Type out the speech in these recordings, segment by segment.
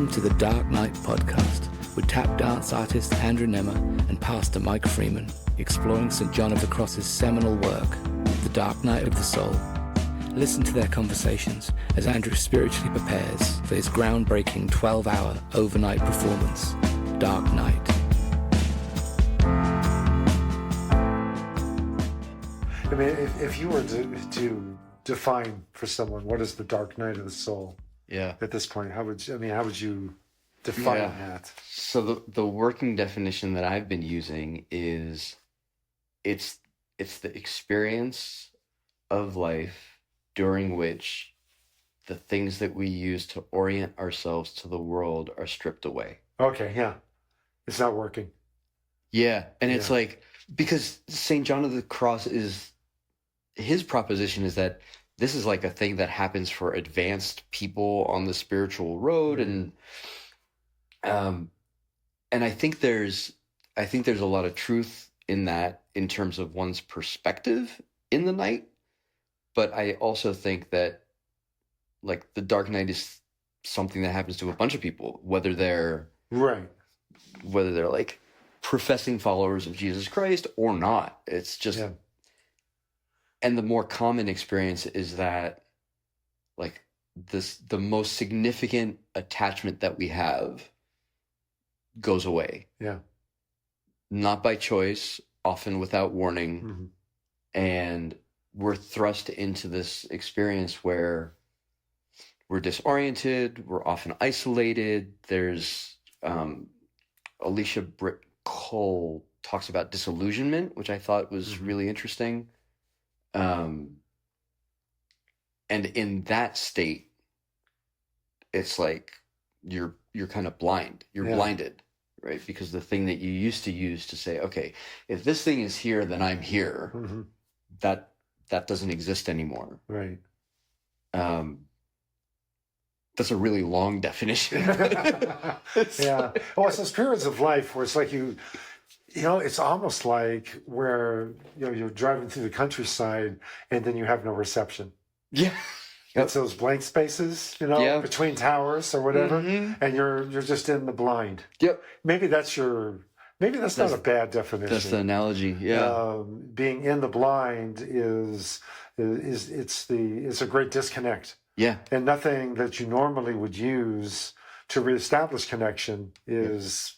Welcome to the Dark Night Podcast with tap dance artist Andrew Nemr and pastor Mike Freeman, exploring St. John of the Cross's seminal work, The Dark Night of the Soul. Listen to their conversations as Andrew spiritually prepares for his groundbreaking 12-hour overnight performance, Dark Night. I mean, if you were to define for someone what is the dark night of the soul, at this point, how would you define that? So the working definition that I've been using is it's the experience of life during which the things that we use to orient ourselves to the world are stripped away. Okay, yeah. It's not working. Yeah, and it's like, because St. John of the Cross his proposition is that this is like a thing that happens for advanced people on the spiritual road. And I think there's a lot of truth in that in terms of one's perspective in the night. But I also think that like the dark night is something that happens to a bunch of people, whether they're like professing followers of Jesus Christ or not. It's just, and the more common experience is that like the most significant attachment that we have goes away. Yeah. Not by choice, often without warning. Mm-hmm. And we're thrust into this experience where we're disoriented, we're often isolated. There's Alicia Britt Cole talks about disillusionment, which I thought was really interesting. And in that state, it's like you're kind of blind. You're blinded, right? Because the thing that you used to use to say, okay, if this thing is here, then I'm here. Mm-hmm. That doesn't exist anymore. Right. That's a really long definition. Yeah. Well, it's those periods of life where it's like you know, it's almost like where, you know, you're driving through the countryside and then you have no reception. Yeah. It's those blank spaces, you know, between towers or whatever, and you're just in the blind. Yep. Maybe that's not a bad definition. That's the analogy. Yeah. Being in the blind is a great disconnect. Yeah. And nothing that you normally would use to reestablish connection is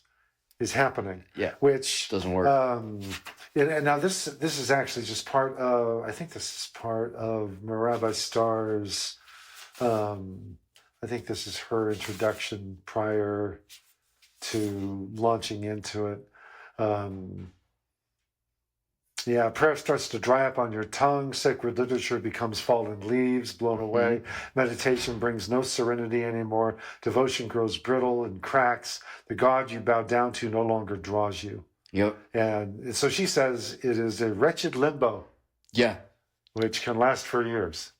happening. Yeah. Which doesn't work. And now this is actually just part of, I think this is part of Rabbi Starr's, I think this is her introduction prior to launching into it. Prayer starts to dry up on your tongue. Sacred literature becomes fallen leaves, blown away. Meditation brings no serenity anymore. Devotion grows brittle and cracks. The God you bow down to no longer draws you. Yep. And so she says it is a wretched limbo. Yeah. Which can last for years.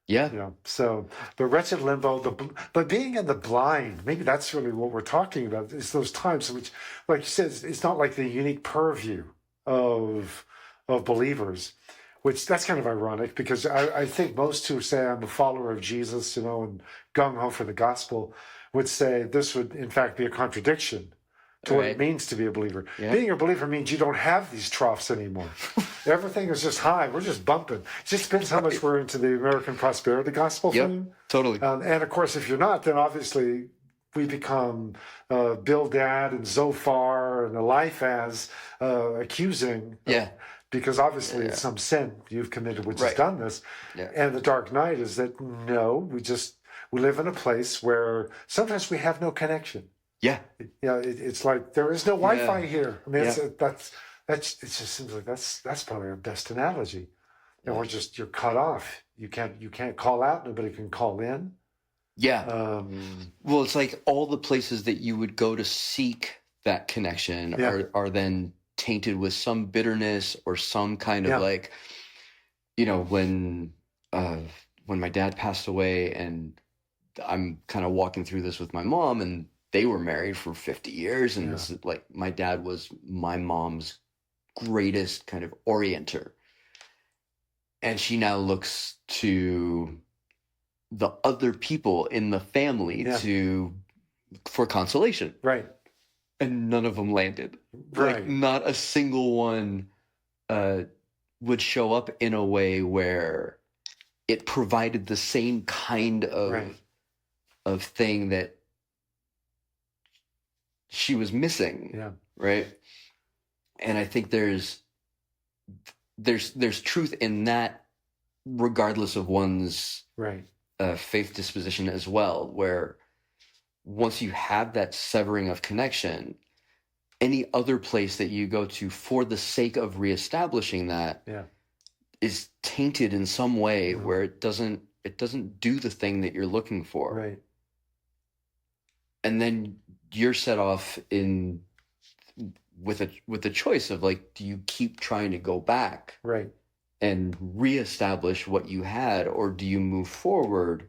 Yeah. You know, so the wretched limbo, but being in the blind, maybe that's really what we're talking about. It's those times in which, like you said, it's not like the unique purview of believers, which that's kind of ironic because I think most who say I'm a follower of Jesus, you know, and gung-ho for the gospel would say this would in fact be a contradiction to what it means to be a believer. Yeah. Being a believer means you don't have these troughs anymore. Everything is just high. We're just bumping. It just depends how much we're into the American prosperity gospel thing. Totally. And of course, if you're not, then obviously we become Bildad and Zophar and Eliphaz accusing. Because obviously it's some sin you've committed which has done this. Yeah. And the dark night is that, no, we live in a place where sometimes we have no connection. Yeah. It's like there is no Wi-Fi here. I mean, it just seems like that's probably our best analogy. And you're cut off. You can't call out, nobody can call in. Yeah. Well, it's like all the places that you would go to seek that connection are then tainted with some bitterness or some kind of like, you know, when my dad passed away and I'm kind of walking through this with my mom and they were married for 50 years. And this is like, my dad was my mom's greatest kind of orienter. And she now looks to the other people in the family to for consolation. Right. And none of them landed. Right. Like, not a single one would show up in a way where it provided the same kind of thing that she was missing. Yeah. Right. And I think there's truth in that, regardless of one's faith disposition as well, where once you have that severing of connection, any other place that you go to for the sake of reestablishing that is tainted in some way where it doesn't do the thing that you're looking for. Right. And then you're set off with a choice of, like, do you keep trying to go back and reestablish what you had, or do you move forward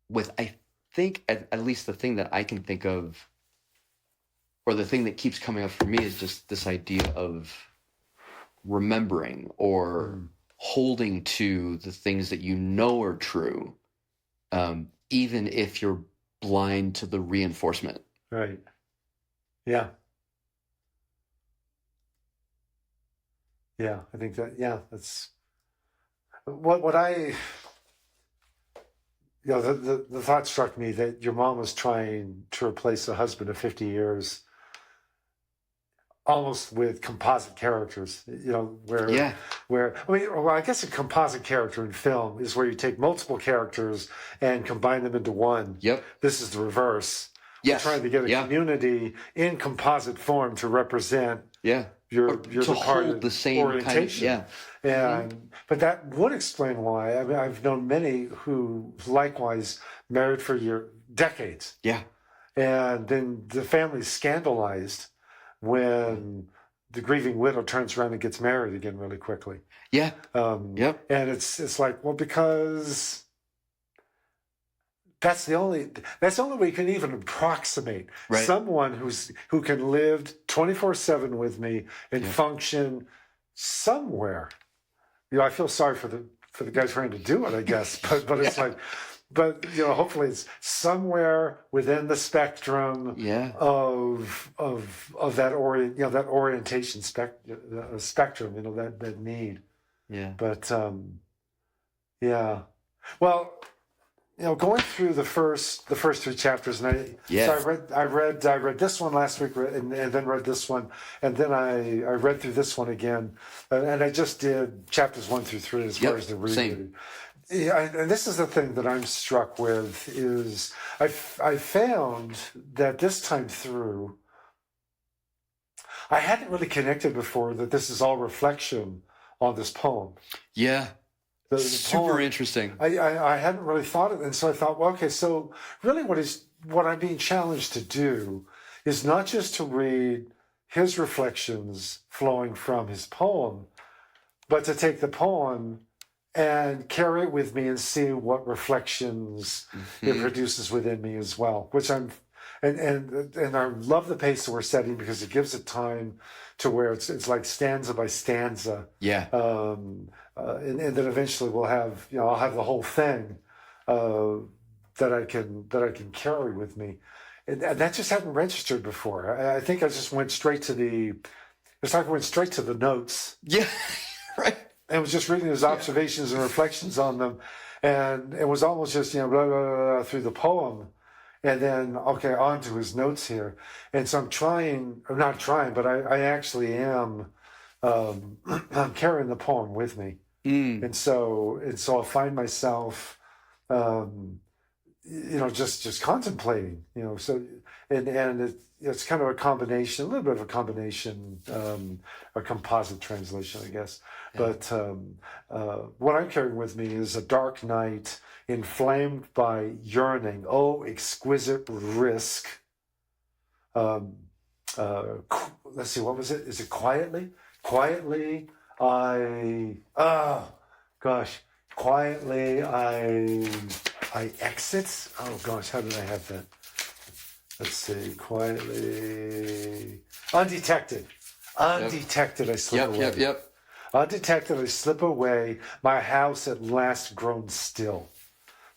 with, I think, at least the thing that I can think of, or the thing that keeps coming up for me, is just this idea of remembering or holding to the things that you know are true, even if you're blind to the reinforcement. Right. Yeah. Yeah, I think that's what I, the thought struck me that your mom was trying to replace a husband of 50 years almost with composite characters, where I guess a composite character in film is where you take multiple characters and combine them into one. Yep. This is the reverse. Yes. We're trying to get a community in composite form to represent your to hold the same orientation. But that would explain why. I mean, I've known many who likewise married for decades. Yeah. And then the family's scandalized when the grieving widow turns around and gets married again really quickly. Yeah. And it's like, well, because that's the only way you can even approximate someone who can live 24/7 with me and function somewhere. I feel sorry for the guys trying to do it, I guess, but it's like, but hopefully it's somewhere within the spectrum of that that orientation spectrum, that need. Yeah. But well, going through the first three chapters, and so I read this one last week, and then read this one, and then I read through this one again, and I just did chapters 1 through 3 as far as the reading. Same. Yeah, and this is the thing that I'm struck with is I found that this time through, I hadn't really connected before that this is all reflection on this poem. Yeah. The super poem, interesting. I hadn't really thought of it, and so I thought, well, okay, so really what I'm being challenged to do is not just to read his reflections flowing from his poem, but to take the poem and carry it with me and see what reflections it produces within me as well, which and I love the pace that we're setting because it gives it time to where it's like stanza by stanza. Yeah. And then eventually we'll have, I'll have the whole thing that I can carry with me. And that just hadn't registered before. I think I just went straight to it's like I went straight to the notes. Yeah. Right. And was just reading his observations and reflections on them. And it was almost just, blah, blah, blah, through the poem. And then, on to his notes here. And so I'm not trying, but I actually am, I'm carrying the poem with me. And so I find myself, just contemplating, so, and it's kind of a combination, a little bit of a combination, a composite translation, I guess. Yeah. But what I'm carrying with me is a dark night inflamed by yearning. Oh, exquisite risk. Let's see, what was it? Is it quietly? Quietly, quietly I exit. Oh gosh, how did I have that? Let's see, quietly, undetected, I slip away. Undetected, I slip away. My house at last grown still.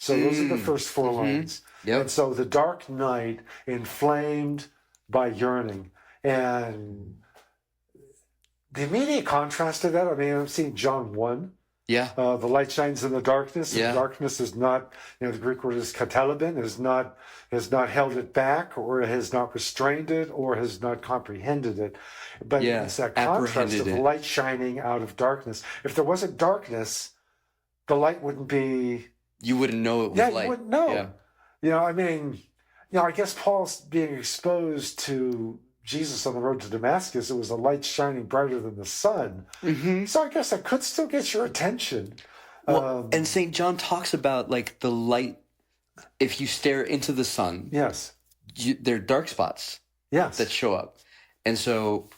So those are the first four lines. Yep. And so the dark night, inflamed by yearning. And the immediate contrast to that, I mean, I'm seeing John 1. Yeah. The light shines in the darkness. Yeah. And darkness is not, the Greek word is katalabin, has not held it back, or has not restrained it, or has not comprehended it. But it's that contrast of light shining out of darkness. If there wasn't darkness, the light wouldn't be... You wouldn't know it was light. You wouldn't know. Yeah. I guess Paul's being exposed to Jesus on the road to Damascus. It was a light shining brighter than the sun. Mm-hmm. So I guess that could still get your attention. Well, and St. John talks about like the light. If you stare into the sun, yes, there are dark spots. Yes, that show up. And so,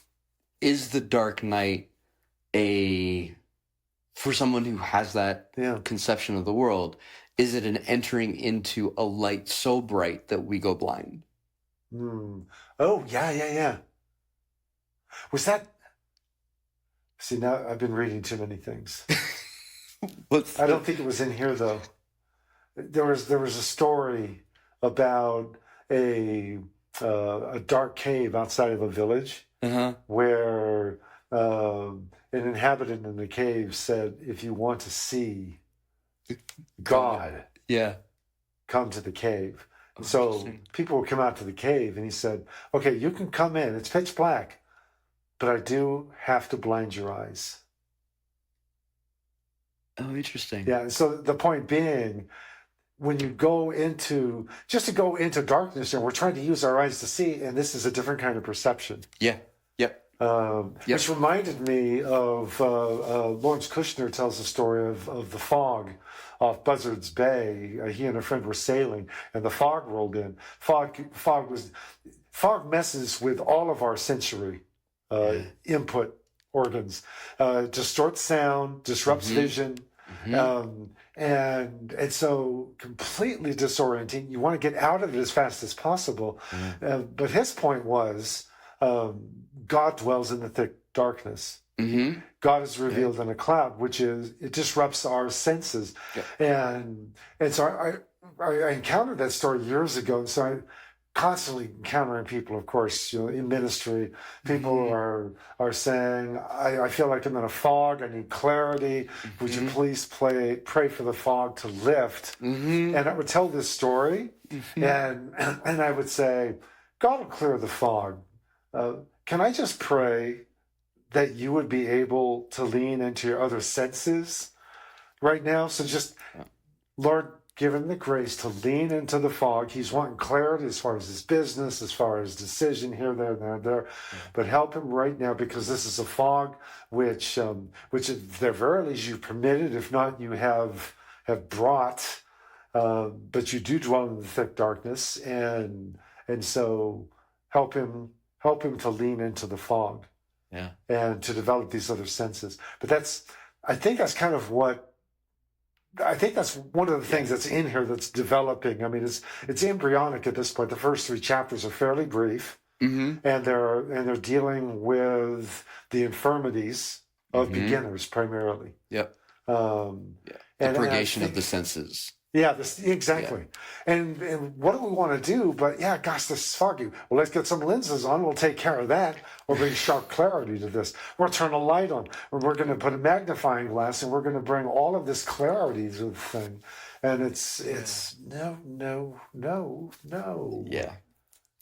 is the dark night for someone who has that conception of the world? Is it an entering into a light so bright that we go blind? Oh, yeah. Was that... See, now I've been reading too many things. I don't think it was in here, though. There was a story about a dark cave outside of a village where an inhabitant in the cave said, if you want to see God, come to the cave. So people would come out to the cave, and he said, okay, you can come in. It's pitch black, but I do have to blind your eyes. Oh, interesting. Yeah, so the point being, when you go into darkness, and we're trying to use our eyes to see, and this is a different kind of perception. Yeah, yep. Which reminded me of Lawrence Kushner tells the story of the fog off Buzzards Bay. He and a friend were sailing, and the fog rolled in. Fog messes with all of our sensory input organs, distorts sound, disrupts vision, and so completely disorienting. You want to get out of it as fast as possible. But his point was, God dwells in the thick darkness. God is revealed in a cloud, it disrupts our senses. And so I encountered that story years ago, and so I'm constantly encountering people, of course, in ministry. People are saying, I feel like I'm in a fog, I need clarity. Would you please pray for the fog to lift? And I would tell this story, and I would say, God will clear the fog. Can I just pray that you would be able to lean into your other senses right now? So just, Lord, give him the grace to lean into the fog. He's wanting clarity as far as his business, as far as decision here, there. But help him right now, because this is a fog which at the very least you permitted, if not you have brought, but you do dwell in the thick darkness, and so help him to lean into the fog. And to develop these other senses. But I think that's one of the things that's in here that's developing. I mean, it's embryonic at this point. The first 3 chapters are fairly brief, and they're dealing with the infirmities of beginners primarily. The purgation of the senses. Yeah, exactly. Yeah. And what do we want to do? But gosh, this is foggy. Well, let's get some lenses on. We'll take care of that. We'll bring sharp clarity to this. We'll turn a light on. We're going to put a magnifying glass, and we're going to bring all of this clarity to the thing. And it's no. Yeah.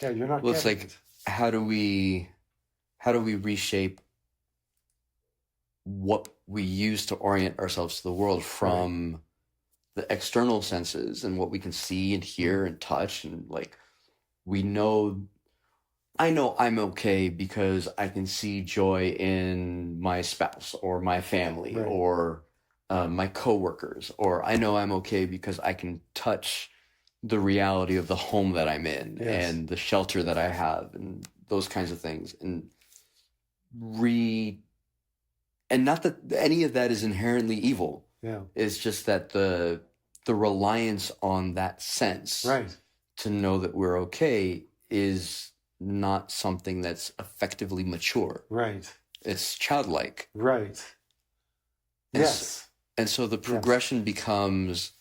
Yeah, you're not. Well, it's like, how do we reshape what we use to orient ourselves to the world from the external senses and what we can see and hear and touch, and like I know I'm okay because I can see joy in my spouse or my family or my coworkers, or I know I'm okay because I can touch the reality of the home that I'm in and the shelter that I have and those kinds of things, and not that any of that is inherently evil. It's just that the reliance on that sense to know that we're okay is not something that's effectively mature. It's childlike. And so the progression becomes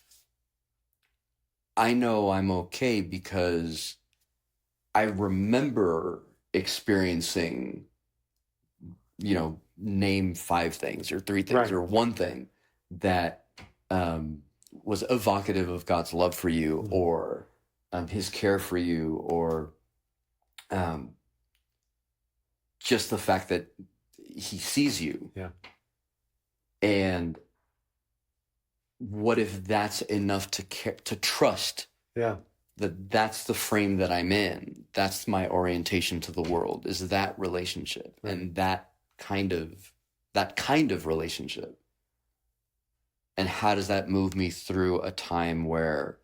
I know I'm okay because I remember experiencing, name 5 things or 3 things Right. or 1 thing that was evocative of God's love for you, or his care for you, or just the fact that he sees you. Yeah. And what if that's enough to trust that that's the frame that I'm in? That's my orientation to the world, is that relationship, and that kind of relationship. And how does that move me through a time where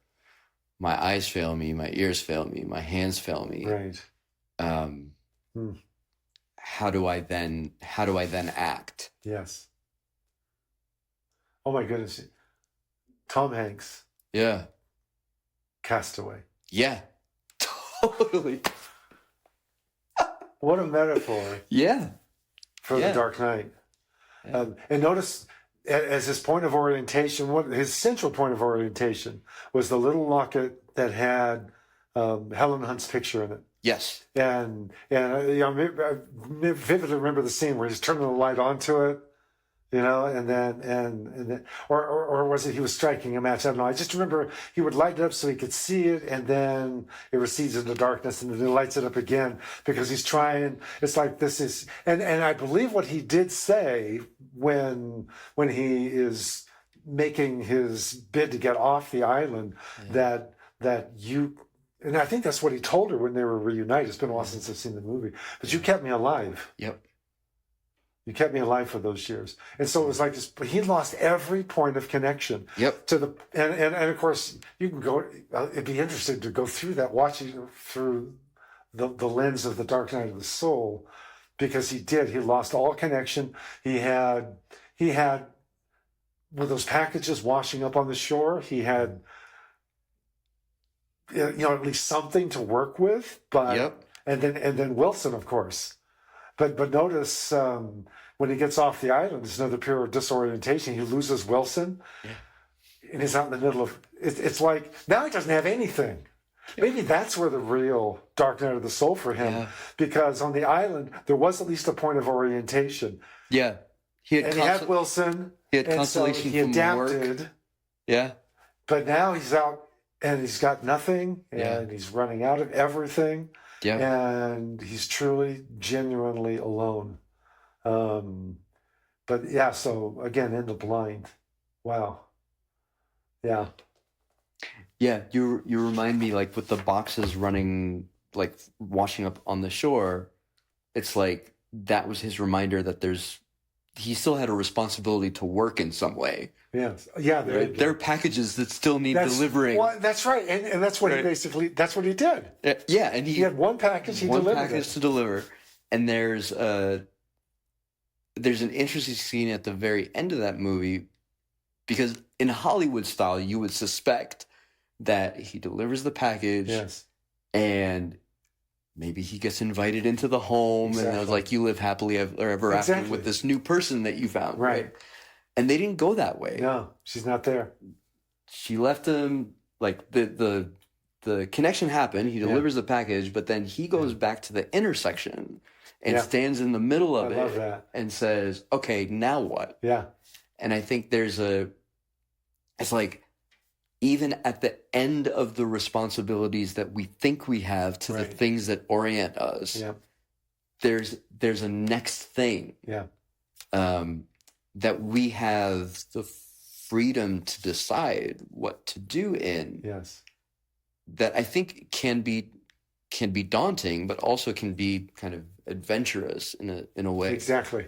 my eyes fail me, my ears fail me, my hands fail me? Right. How do I then act? Yes. Oh my goodness. Tom Hanks. Yeah. Castaway. Yeah. Totally. What a metaphor. Yeah. For the Dark Knight. Yeah. And notice, as his point of orientation, his central point of orientation was the little locket that had Helen Hunt's picture in it. Yes. And I vividly remember the scene where he's turning the light onto it, and then or was it he was striking a match? I don't know. I just remember he would light it up so he could see it, and then it recedes into darkness, and then he lights it up again because he's trying. It's like this is, and I believe what he did say when he is making his bid to get off the island, that you. And I think that's what he told her when they were reunited. It's been a while since I've seen the movie. But you kept me alive. Yep. You kept me alive for those years. And so it was like this, but he lost every point of connection. Yep. To the and of course, you can go, it'd be interesting to go through that, watching through the lens of the Dark Night of the Soul, because he lost all connection. He had with those packages washing up on the shore, he had at least something to work with, but and then Wilson, of course, but notice when he gets off the island, there's another period of disorientation. He loses Wilson, and he's out in the middle of it. It's like now he doesn't have anything. Maybe that's where the real Dark Night of the Soul for him, because on the island there was at least a point of orientation. Yeah, he had Wilson. He had consolation, so he adapted. Work. Yeah, but now he's out. And he's got nothing, and he's running out of everything, and he's truly, genuinely alone. But so again, in the blind. Wow. Yeah. Yeah, you remind me, like, with the boxes running, like, washing up on the shore, it's like that was his reminder that he still had a responsibility to work in some way. Yes. Yeah. Right? There are packages that still need delivering. Well, that's right. And that's what that's what he did. Yeah. And he had one package, he delivered package to deliver. And there's an interesting scene at the very end of that movie, because in Hollywood style, you would suspect that he delivers the package and maybe he gets invited into the home, and it was like, you live happily ever after with this new person that you found. Right. And they didn't go that way. No, she's not there. She left him, like, the connection happened. He delivers the package, but then he goes back to the intersection and stands in the middle of it and says, okay, now what? Yeah. And I think it's like, even at the end of the responsibilities that we think we have to the things that orient us, there's a next thing. That we have the freedom to decide what to do in. Yes. That I think can be daunting, but also can be kind of adventurous in a way. Exactly.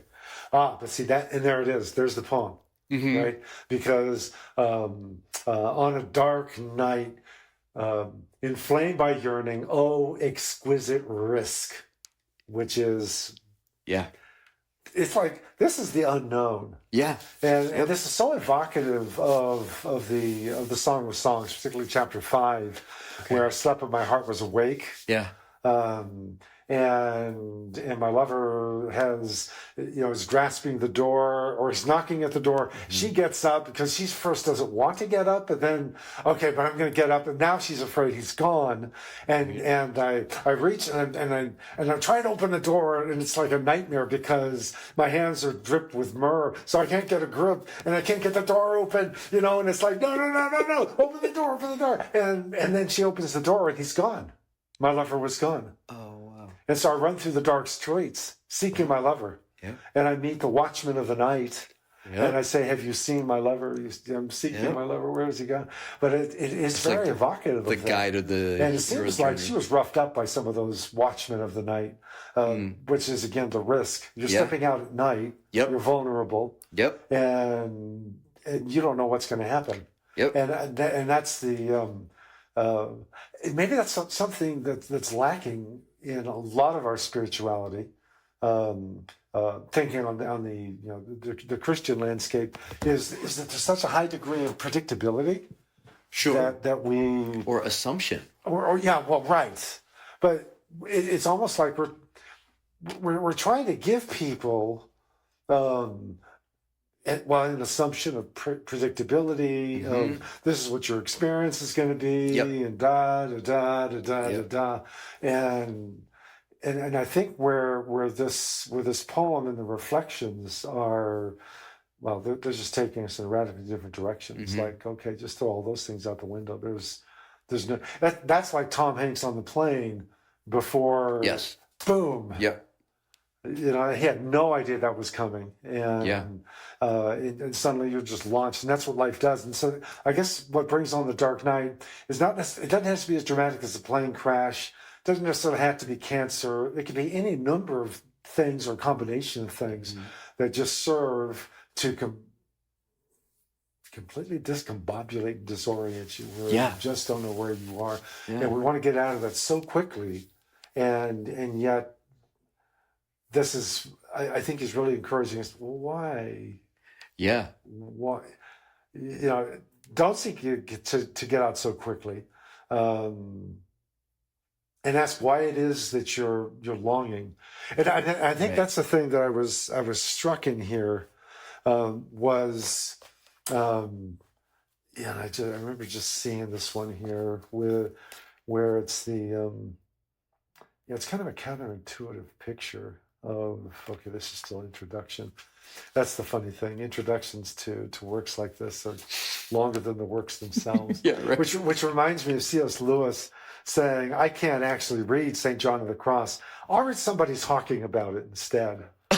But see that, and there it is. There's the poem, right? Because on a dark night, inflamed by yearning, oh, exquisite risk, which is it's like, this is the unknown. Yeah. And this is so evocative of the Song of Songs, particularly chapter 5, where I slept but my heart was awake. Yeah. and my lover is grasping the door, or he's knocking at the door. She gets up because she first doesn't want to get up, and then okay, but I'm going to get up, and now she's afraid he's gone, and I reach and I'm trying to open the door, and it's like a nightmare because my hands are dripped with myrrh, so I can't get a grip, and I can't get the door open, and it's like no, open the door, and then she opens the door, and he's gone. My lover was gone. Oh, wow. And so I run through the dark streets seeking my lover. Yep. And I meet the watchman of the night. Yep. And I say, have you seen my lover? I'm seeking my lover. Where has he gone? But it's very like evocative the of that. guide of the And it seems like she was roughed up by some of those watchmen of the night, which is, again, the risk. You're stepping out at night. Yep. You're vulnerable. Yep. And you don't know what's going to happen. Yep. And that's the... maybe that's something that's lacking in a lot of our spirituality. Thinking on the Christian landscape is that there's such a high degree of predictability. Sure. That we or assumption. Or yeah, well, right. But it's almost like we're trying to give people. An assumption of predictability of this is what your experience is going to be, and and I think where this poem and the reflections are, well, they're just taking us in a radically different direction. It's like, okay, just throw all those things out the window. There's no that's like Tom Hanks on the plane before. Yes. Boom. Yep. He had no idea that was coming, and suddenly you're just launched, and that's what life does. And so, I guess what brings on the dark night is not necessarily, it doesn't have to be as dramatic as a plane crash. It doesn't necessarily have to be cancer. It can be any number of things or combination of things that just serve to completely discombobulate and disorient you, where you just don't know where you are, and we want to get out of that so quickly, and yet. This is, I think, is really encouraging us. Well, why? Yeah. Why? Don't seek to get out so quickly, and ask why it is that you're longing. And I think that's the thing that I was struck in here was, I remember just seeing this one here where it's it's kind of a counterintuitive picture. Okay, this is still introduction. That's the funny thing. Introductions to works like this are longer than the works themselves. Right. Which reminds me of C.S. Lewis saying, I can't actually read St. John of the Cross. I'll read somebody talking about it instead. Go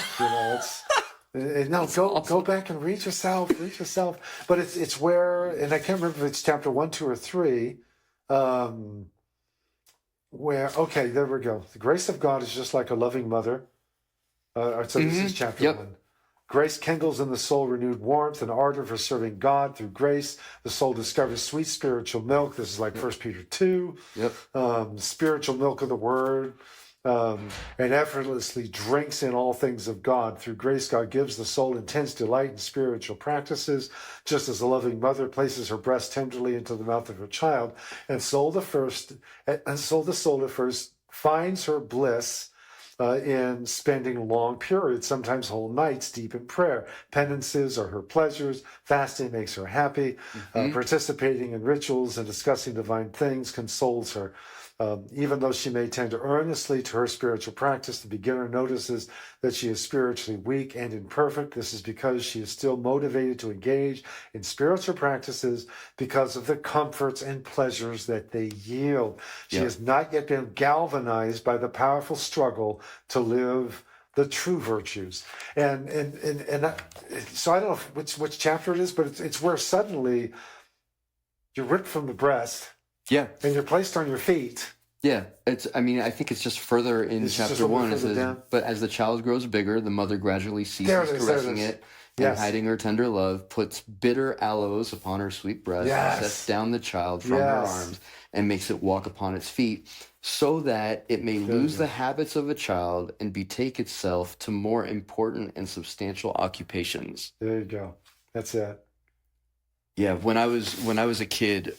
back and read yourself. But it's where, and I can't remember if it's chapter 1, 2, or 3, where, okay, there we go. The grace of God is just like a loving mother. So this is chapter 1. Grace kindles in the soul renewed warmth and ardor for serving God. Through grace, the soul discovers sweet spiritual milk. This is like 1 Peter 2. Spiritual milk of the word. And effortlessly drinks in all things of God. Through grace, God gives the soul intense delight in spiritual practices, just as a loving mother places her breast tenderly into the mouth of her child. And so the soul at first finds her bliss in spending long periods, sometimes whole nights, deep in prayer. Penances are her pleasures. Fasting makes her happy. Participating in rituals and discussing divine things consoles her. Even though she may tend earnestly to her spiritual practice, the beginner notices that she is spiritually weak and imperfect. This is because she is still motivated to engage in spiritual practices because of the comforts and pleasures that they yield. She has not yet been galvanized by the powerful struggle to live the true virtues. And so I don't know which chapter it is, but it's where suddenly you're ripped from the breast. And you're placed on your feet. I think it's just further in chapter 1. It says, but as the child grows bigger, the mother gradually ceases caressing it and hiding her tender love, puts bitter aloes upon her sweet breast, sets down the child from her arms, and makes it walk upon its feet, so that it may lose the habits of a child and betake itself to more important and substantial occupations. There you go. That's it. Yeah, when I was a kid,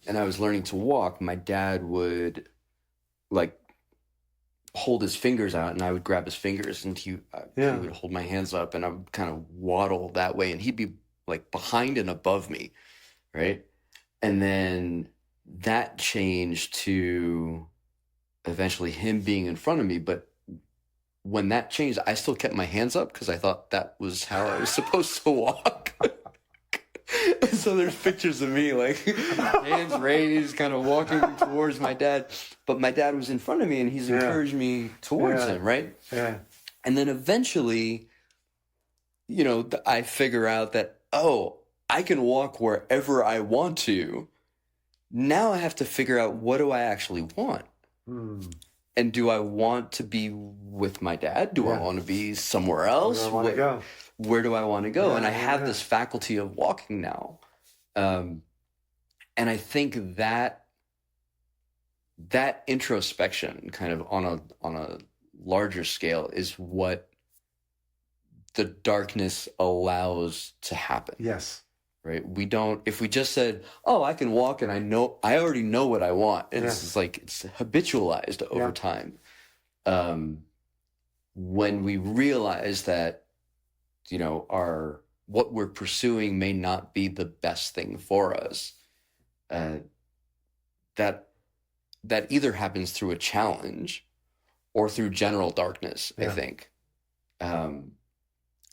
and I was learning to walk, my dad would hold his fingers out, and I would grab his fingers, and he would hold my hands up, and I would kind of waddle that way, and he'd be like behind and above me, right? And then that changed to eventually him being in front of me. But when that changed, I still kept my hands up because I thought that was how I was supposed to walk. So there's pictures of me like hands raised, kind of walking towards my dad. But my dad was in front of me, and he's encouraged me towards him, right? Yeah. And then eventually, I figure out that, I can walk wherever I want to. Now I have to figure out, what do I actually want? And do I want to be with my dad? Do I want to be somewhere else? Where do I want to go? And I have this faculty of walking now. And I think that introspection kind of on a larger scale is what the darkness allows to happen. Yes. Right? If we just said, I can walk and I already know what I want. And it's like, it's habitualized over time. When we realize that, what we're pursuing may not be the best thing for us, that either happens through a challenge or through general darkness, I think. And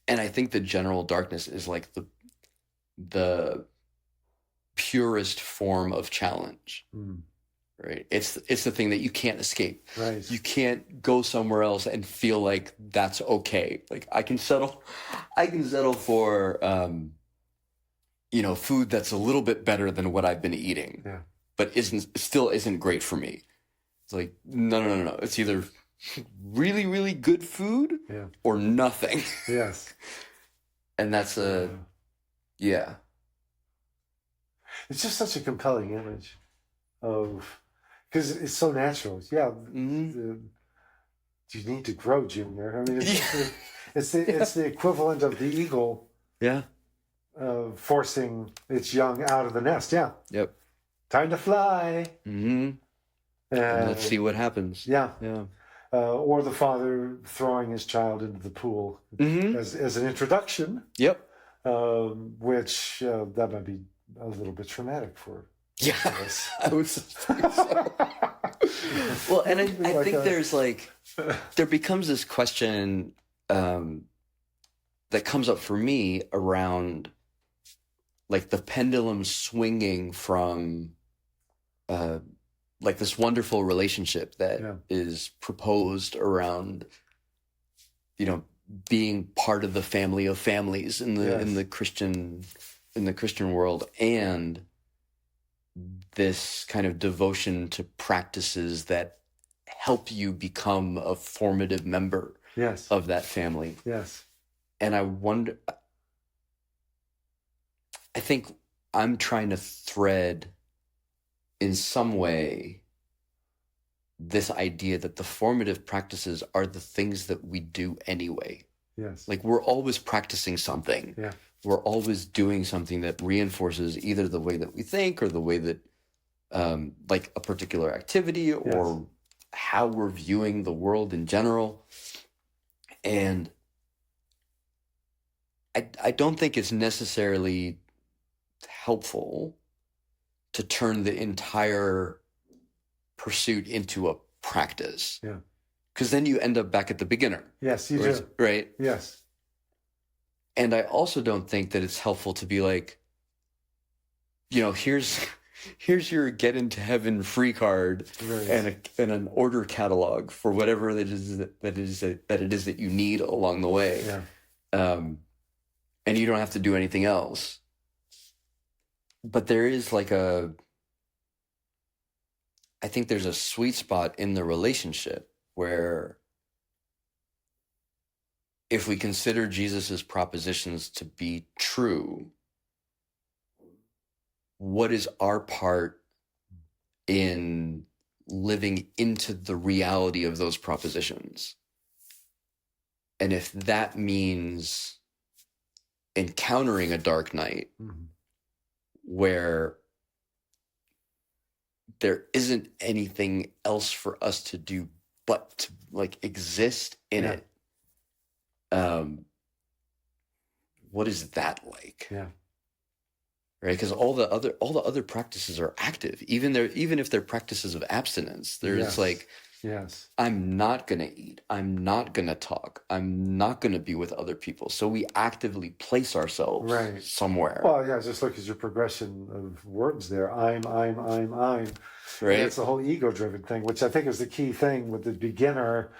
I think the general darkness is like the purest form of challenge, right? It's the thing that you can't escape. Right. You can't go somewhere else and feel like that's okay. Like I can settle for, food that's a little bit better than what I've been eating, but still isn't great for me. It's like, no. It's either really, really good food or nothing. Yes. And that's It's just such a compelling image of, because it's so natural. Yeah. You need to grow, Junior. I mean, it's the equivalent of the eagle. Yeah. Forcing its young out of the nest. Yeah. Yep. Time to fly. Mm-hmm. And let's see what happens. Yeah. Yeah. Or the father throwing his child into the pool as an introduction. Yep. Which that might be a little bit traumatic for us. I would think so. Well, and I think there's there becomes this question that comes up for me around the pendulum swinging from this wonderful relationship that is proposed around being part of the family of families in the Christian world, and this kind of devotion to practices that help you become a formative member of that family. Yes. And I think I'm trying to thread in some way this idea that the formative practices are the things that we do anyway. Yes. We're always practicing something. Yeah. We're always doing something that reinforces either the way that we think or the way that a particular activity or how we're viewing the world in general. And I don't think it's necessarily helpful to turn the entire pursuit into a practice. Yeah. Because then you end up back at the beginner. Yes, you do. Right? Yes. And I also don't think that it's helpful to be like, here's your get into heaven free card and an order catalog for whatever it is that you need along the way. Yeah. And you don't have to do anything else. But there is I think there's a sweet spot in the relationship where if we consider Jesus's propositions to be true, what is our part in living into the reality of those propositions? And if that means encountering a dark night where there isn't anything else for us to do but to like exist in it. What is that like? Yeah. Right, because all the other practices are active, even if they're practices of abstinence. There's like, I'm not gonna eat, I'm not gonna talk, I'm not gonna be with other people. So we actively place ourselves somewhere. Well, yeah, just look at your progression of words there. I'm. Right. And that's the whole ego-driven thing, which I think is the key thing with the beginner.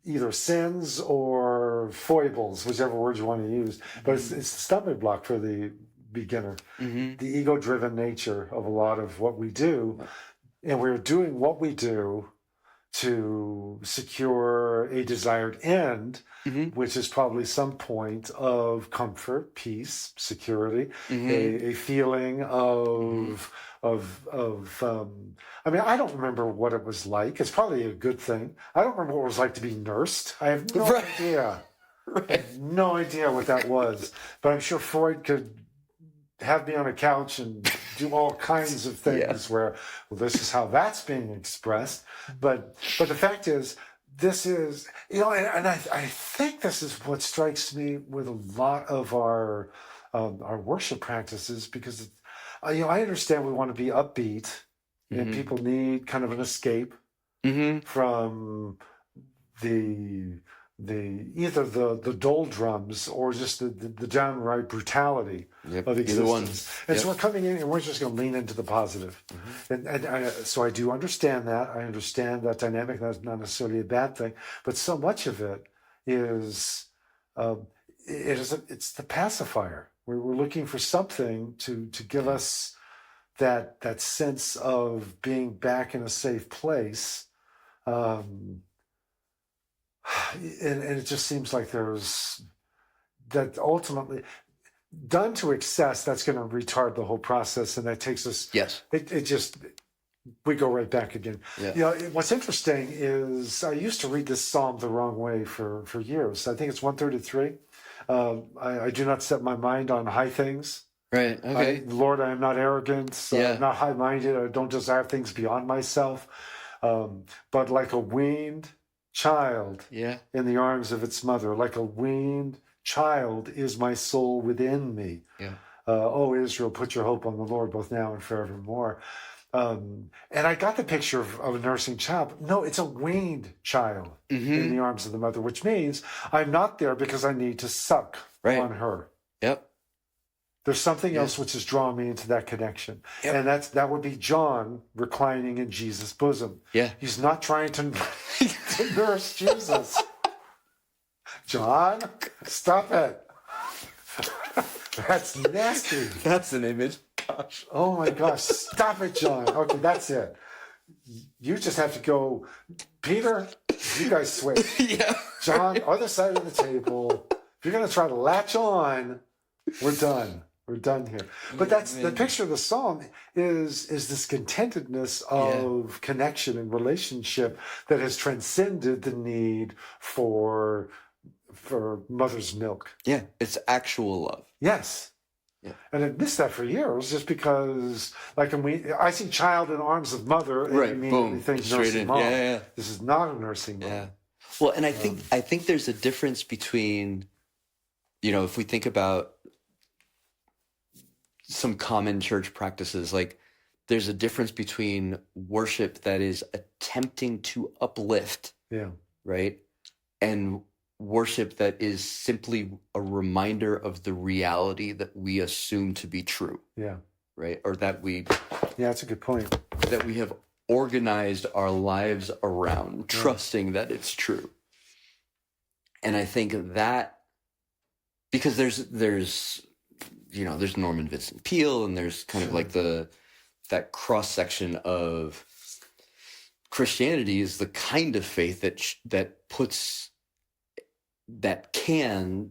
Either sins or foibles, whichever word you want to use. But it's the stumbling block for the beginner. The ego-driven nature of a lot of what we do. And we're doing what we do to secure a desired end, which is probably some point of comfort, peace, security, a feeling of I mean, I don't remember what it was like. It's probably a good thing. I don't remember what it was like to be nursed. I have no idea. I have no idea what that was. But I'm sure Freud could have me on a couch and do all kinds of things where, well, this is how that's being expressed. But the fact is, this is, and I think this is what strikes me with a lot of our worship practices, because I understand we want to be upbeat, and people need kind of an escape from either the doldrums or just the downright brutality of existence. And so we're coming in and we're just going to lean into the positive. So I do understand that. I understand that dynamic. That's not necessarily a bad thing, but so much of it is it's the pacifier. We're looking for something to give us that sense of being back in a safe place. And it just seems like there's that ultimately done to excess, that's going to retard the whole process. And that takes us, we go right back again. What's interesting is I used to read this psalm the wrong way for years. I think it's 133. I do not set my mind on high things. Right. Okay. Lord, I am not arrogant. I'm not high-minded. I don't desire things beyond myself. But like a weaned child in the arms of its mother, like a weaned child is my soul within me. O Israel, put your hope on the Lord both now and forevermore. And I got the picture of a nursing child. No, it's a weaned child in the arms of the mother, which means I'm not there because I need to suck on her. There's something else which is drawing me into that connection. And that would be John reclining in Jesus' bosom. He's not trying to nurse Jesus. John, stop it. That's nasty. That's an image. Gosh. Oh my gosh, stop it, John. Okay, that's it. You just have to go, Peter, you guys switch. John, other side of the table. If you're going to try to latch on, we're done. We're done here. But that's the picture of the psalm is this contentedness of connection and relationship that has transcended the need for mother's milk. It's actual love. Yes. And I missed that for years just because, like, I see child in arms of mother, and immediately think nursing mom. This is not a nursing mom. Well, and I think there's a difference between, if we think about some common church practices, like there's a difference between worship that is attempting to uplift, right, and worship that is simply a reminder of the reality that we assume to be true. Right? Or that we... that's a good point. That we have organized our lives around, trusting that it's true. And I think that... Because there's Norman Vincent Peale, and there's kind of like that cross-section of Christianity is the kind of faith that can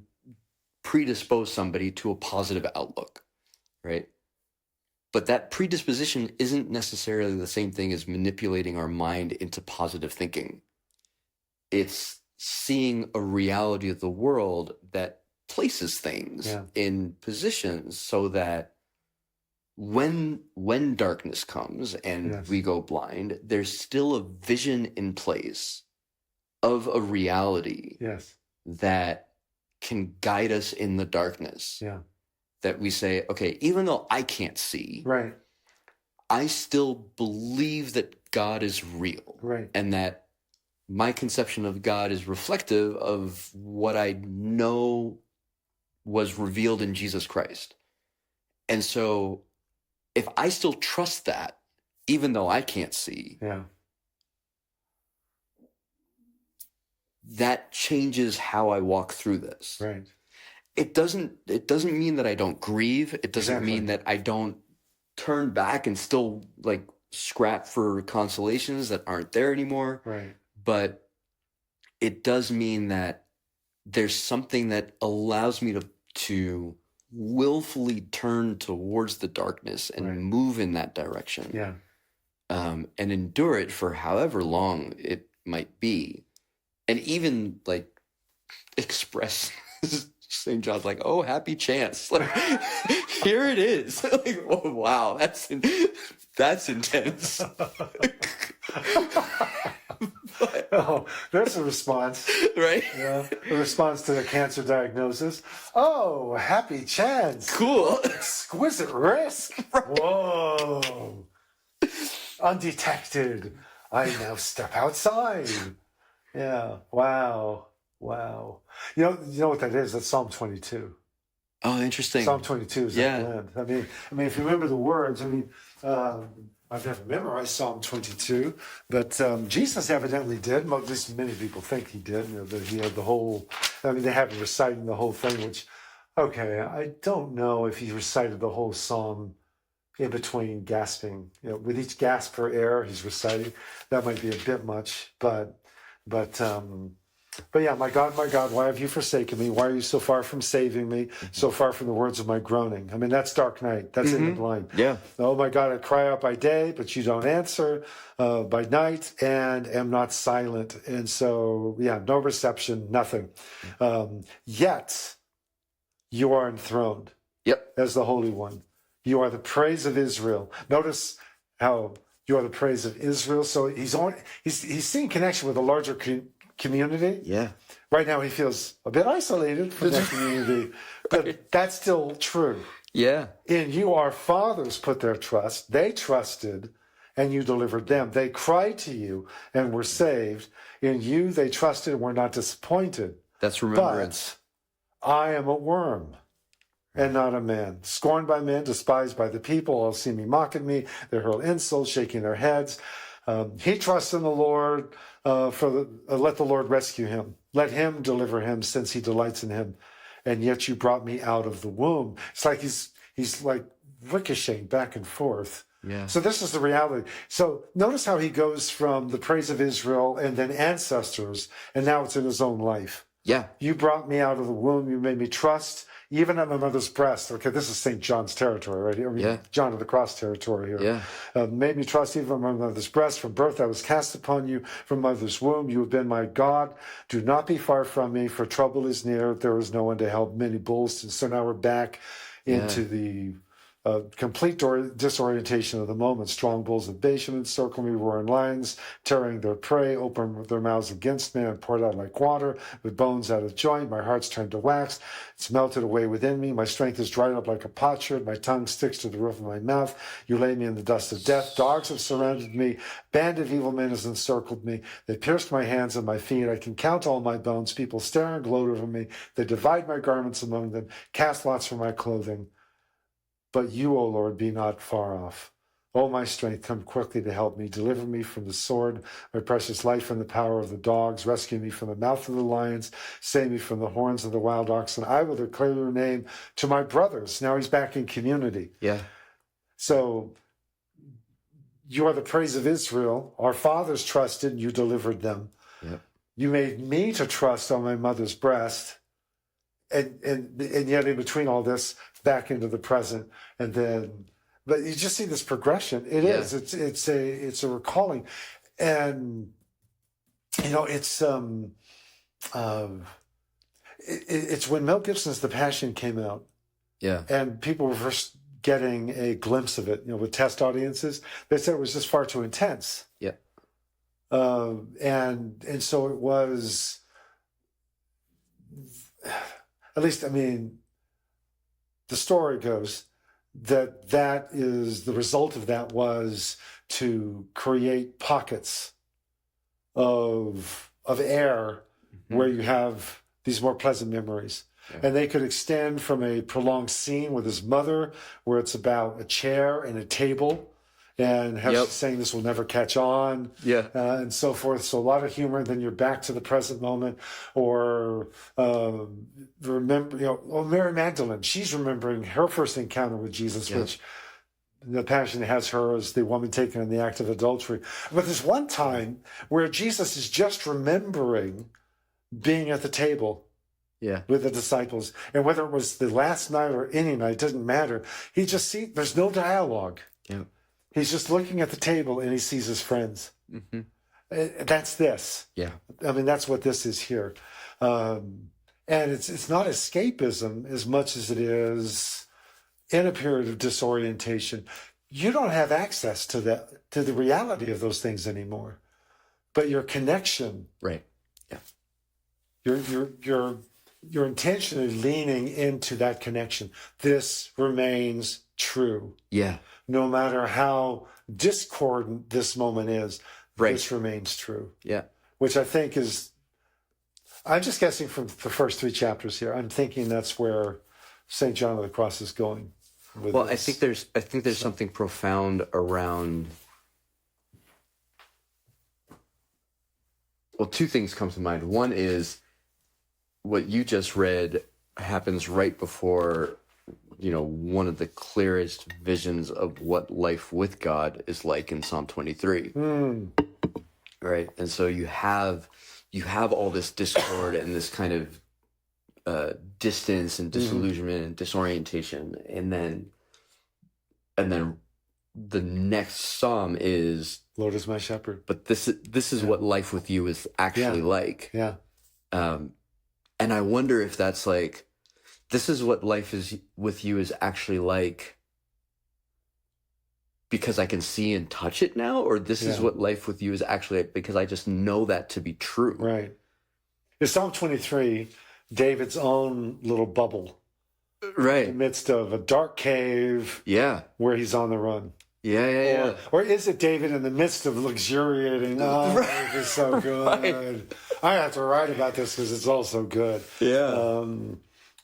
predispose somebody to a positive outlook, right? But that predisposition isn't necessarily the same thing as manipulating our mind into positive thinking. It's seeing a reality of the world that places things in positions so that when darkness comes and Yes. we go blind, there's still a vision in place of a reality Yes. that can guide us in the darkness. Yeah. That we say, okay, even though I can't see, Right. I still believe that God is real. Right. And that my conception of God is reflective of what I know was revealed in Jesus Christ. And so if I still trust that, even though I can't see, Yeah. that changes how I walk through this. Right. It doesn't mean that I don't grieve. It doesn't Exactly. mean that I don't turn back and still like scrap for consolations that aren't there anymore. Right. But it does mean that there's something that allows me to willfully turn towards the darkness and Right. move in that direction. Yeah. And endure it for however long it might be. And even like express St. John's like, oh, happy chance. Like, here it is. Like, oh, wow, that's intense. But, Oh, there's a response. right? Yeah. A response to the cancer diagnosis. Oh, happy chance. Cool. Exquisite risk. Whoa. Undetected. I now step outside. Yeah. Wow. Wow. You know what that is? That's Psalm 22. Oh, interesting. Psalm 22 is Yeah. that blend. I mean, if you remember the words, I've never memorized Psalm 22, but Jesus evidently did. At least many people think he did. That he had the whole. They have him reciting the whole thing. Which, okay, I don't know if he recited the whole psalm in between gasping. With each gasp for air, he's reciting. That might be a bit much, but yeah, my God, why have you forsaken me? Why are you so far from saving me? So far from the words of my groaning. That's dark night. That's in the blind. Yeah. Oh my God, I cry out by day, but you don't answer. By night, and am not silent. And so, yeah, no reception, nothing. Yet you are enthroned. Yep. As the Holy One. You are the praise of Israel. Notice how you are the praise of Israel. So he's seeing connection with a larger community. Yeah. Right now he feels a bit isolated from that community, but that's still true. Yeah. In you our fathers put their trust. They trusted and you delivered them. They cried to you and were saved. In you they trusted and were not disappointed. That's remembrance. But I am a worm and not a man, scorned by men, despised by the people. All see me, mock at me. They hurl insults, shaking their heads. He trusts in the Lord. Let the Lord rescue him. Let him deliver him, since he delights in him. And yet you brought me out of the womb. It's like he's like ricocheting back and forth. Yeah. So this is the reality. So notice how he goes from the praise of Israel and then ancestors, and now it's in his own life. Yeah. You brought me out of the womb. You made me trust. Even at my mother's breast. Okay, this is St. John's territory right here. Yeah. John of the Cross territory here. Yeah. Made me trust even at my mother's breast. From birth I was cast upon you. From mother's womb you have been my God. Do not be far from me, for trouble is near. There is no one to help. Many bulls. And so now we're back into the complete disorientation of the moment. Strong bulls of Bashan encircle me, roaring lions, tearing their prey, open their mouths against me, and poured out like water, with bones out of joint. My heart's turned to wax. It's melted away within me. My strength is dried up like a potsherd. My tongue sticks to the roof of my mouth. You lay me in the dust of death. Dogs have surrounded me. Band of evil men has encircled me. They pierced my hands and my feet. I can count all my bones. People stare and gloat over me. They divide my garments among them, cast lots for my clothing. But you, O Lord, be not far off. O my strength, come quickly to help me. Deliver me from the sword, my precious life from the power of the dogs. Rescue me from the mouth of the lions. Save me from the horns of the wild oxen. I will declare your name to my brothers. Now he's back in community. Yeah. So you are the praise of Israel. Our fathers trusted, and you delivered them. Yep. You made me to trust on my mother's breast. And yet in between all this, back into the present, and then, but you just see this progression. It's a recalling, and it's when Mel Gibson's The Passion came out, Yeah. and people were getting a glimpse of it. With test audiences, they said it was just far too intense. Yeah. And so it was, at least, the story goes that is the result of that was to create pockets of air where you have these more pleasant memories. Yeah. And they could extend from a prolonged scene with his mother, where it's about a chair and a table, and how she's saying this will never catch on, and so forth. So a lot of humor. Then you're back to the present moment, or Mary Magdalene. She's remembering her first encounter with Jesus, which the Passion has her as the woman taken in the act of adultery. But there's one time where Jesus is just remembering being at the table. Yeah, with the disciples, and whether it was the last night or any night, it doesn't matter. He just there's no dialogue. Yeah, he's just looking at the table and he sees his friends. Mm-hmm. That's this. Yeah, that's what this is here, and it's not escapism as much as it is in a period of disorientation. You don't have access to the reality of those things anymore, but your connection, right? Yeah, you're intentionally leaning into that connection. This remains true. Yeah. No matter how discordant this moment is, this remains true. Yeah. Which I think is, I'm just guessing from the first 3 chapters here, I'm thinking that's where St. John of the Cross is going with this. I think there's something profound around. Well, 2 things come to mind. One is, what you just read happens right before, one of the clearest visions of what life with God is like in Psalm 23. Right. And so you have all this discord and this kind of distance and disillusionment and disorientation. And then the next Psalm is, Lord is my shepherd. But this is what life with you is actually like. Yeah. And I wonder if that's like, this is what life is with you is actually like because I can see and touch it now, or this is what life with you is actually like because I just know that to be true. Right. In Psalm 23, David's own little bubble. Right. In the midst of a dark cave. Yeah. Where he's on the run. Yeah. Or is it David in the midst of luxuriating? Oh, life is so good. Right. I have to write about this because it's all so good. Yeah.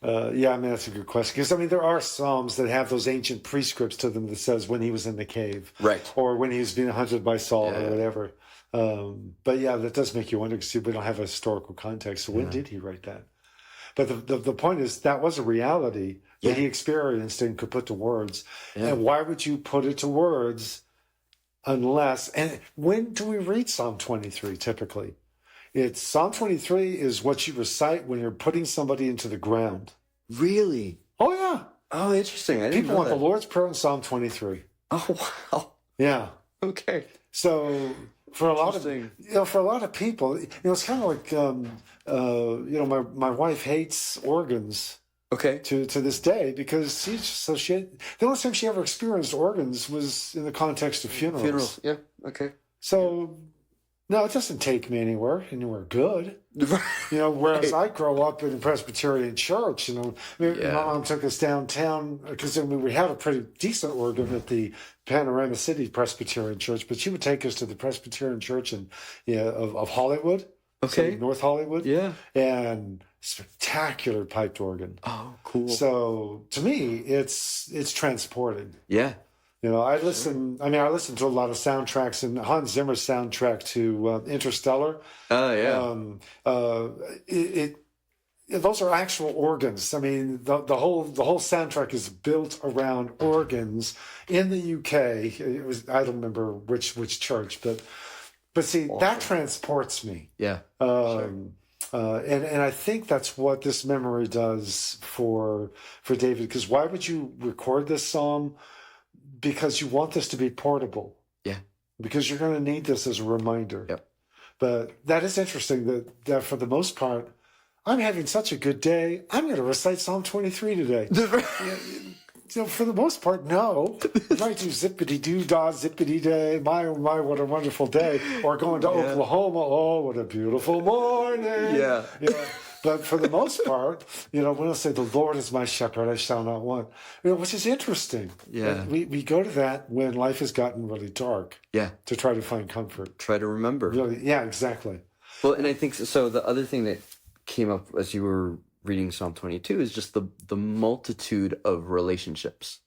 That's a good question. Because, there are Psalms that have those ancient prescripts to them that says when he was in the cave. Right. Or when he was being hunted by Saul or whatever. But that does make you wonder because we don't have a historical context. So when did he write that? But the point is that was a reality that he experienced and could put to words. Yeah. And why would you put it to words unless... And when do we read Psalm 23 typically? Psalm 23 is what you recite when you're putting somebody into the ground. Really? Oh, yeah. Oh, interesting. I didn't People want the Lord's Prayer in Psalm 23. Oh, wow. Yeah. Okay. So... For a lot of people, it's kind of like, my wife hates organs. Okay. To this day, because the only time she ever experienced organs was in the context of funerals. Yeah. Okay. So, no, it doesn't take me anywhere good. Whereas I grow up in a Presbyterian church. My mom took us downtown because we had a pretty decent organ at the Panorama City Presbyterian Church, but she would take us to the Presbyterian Church of Hollywood. Okay. So North Hollywood. Yeah. And spectacular piped organ. Oh, cool. So to me, it's transported. Yeah. I listen to a lot of soundtracks, and Hans Zimmer's soundtrack to Interstellar. Oh, yeah. Those are actual organs. The whole soundtrack is built around organs in the UK. I don't remember which church, but see, that transports me. Yeah. Sure. And I think that's what this memory does for David. Because why would you record this psalm? Because you want this to be portable. Yeah. Because you're going to need this as a reminder. Yep. But that is interesting that for the most part, I'm having such a good day, I'm going to recite Psalm 23 today. for the most part, no. You might do zippity-doo-dah, zippity-day, my, oh my, what a wonderful day. Or going to Oklahoma, oh, what a beautiful morning. Yeah. But for the most part, when I say the Lord is my shepherd, I shall not want, which is interesting. Yeah. We go to that when life has gotten really dark. Yeah. To try to find comfort. Try to remember. Really, yeah, exactly. Well, and I think so. The other thing that came up as you were reading Psalm 22 is just the multitude of relationships.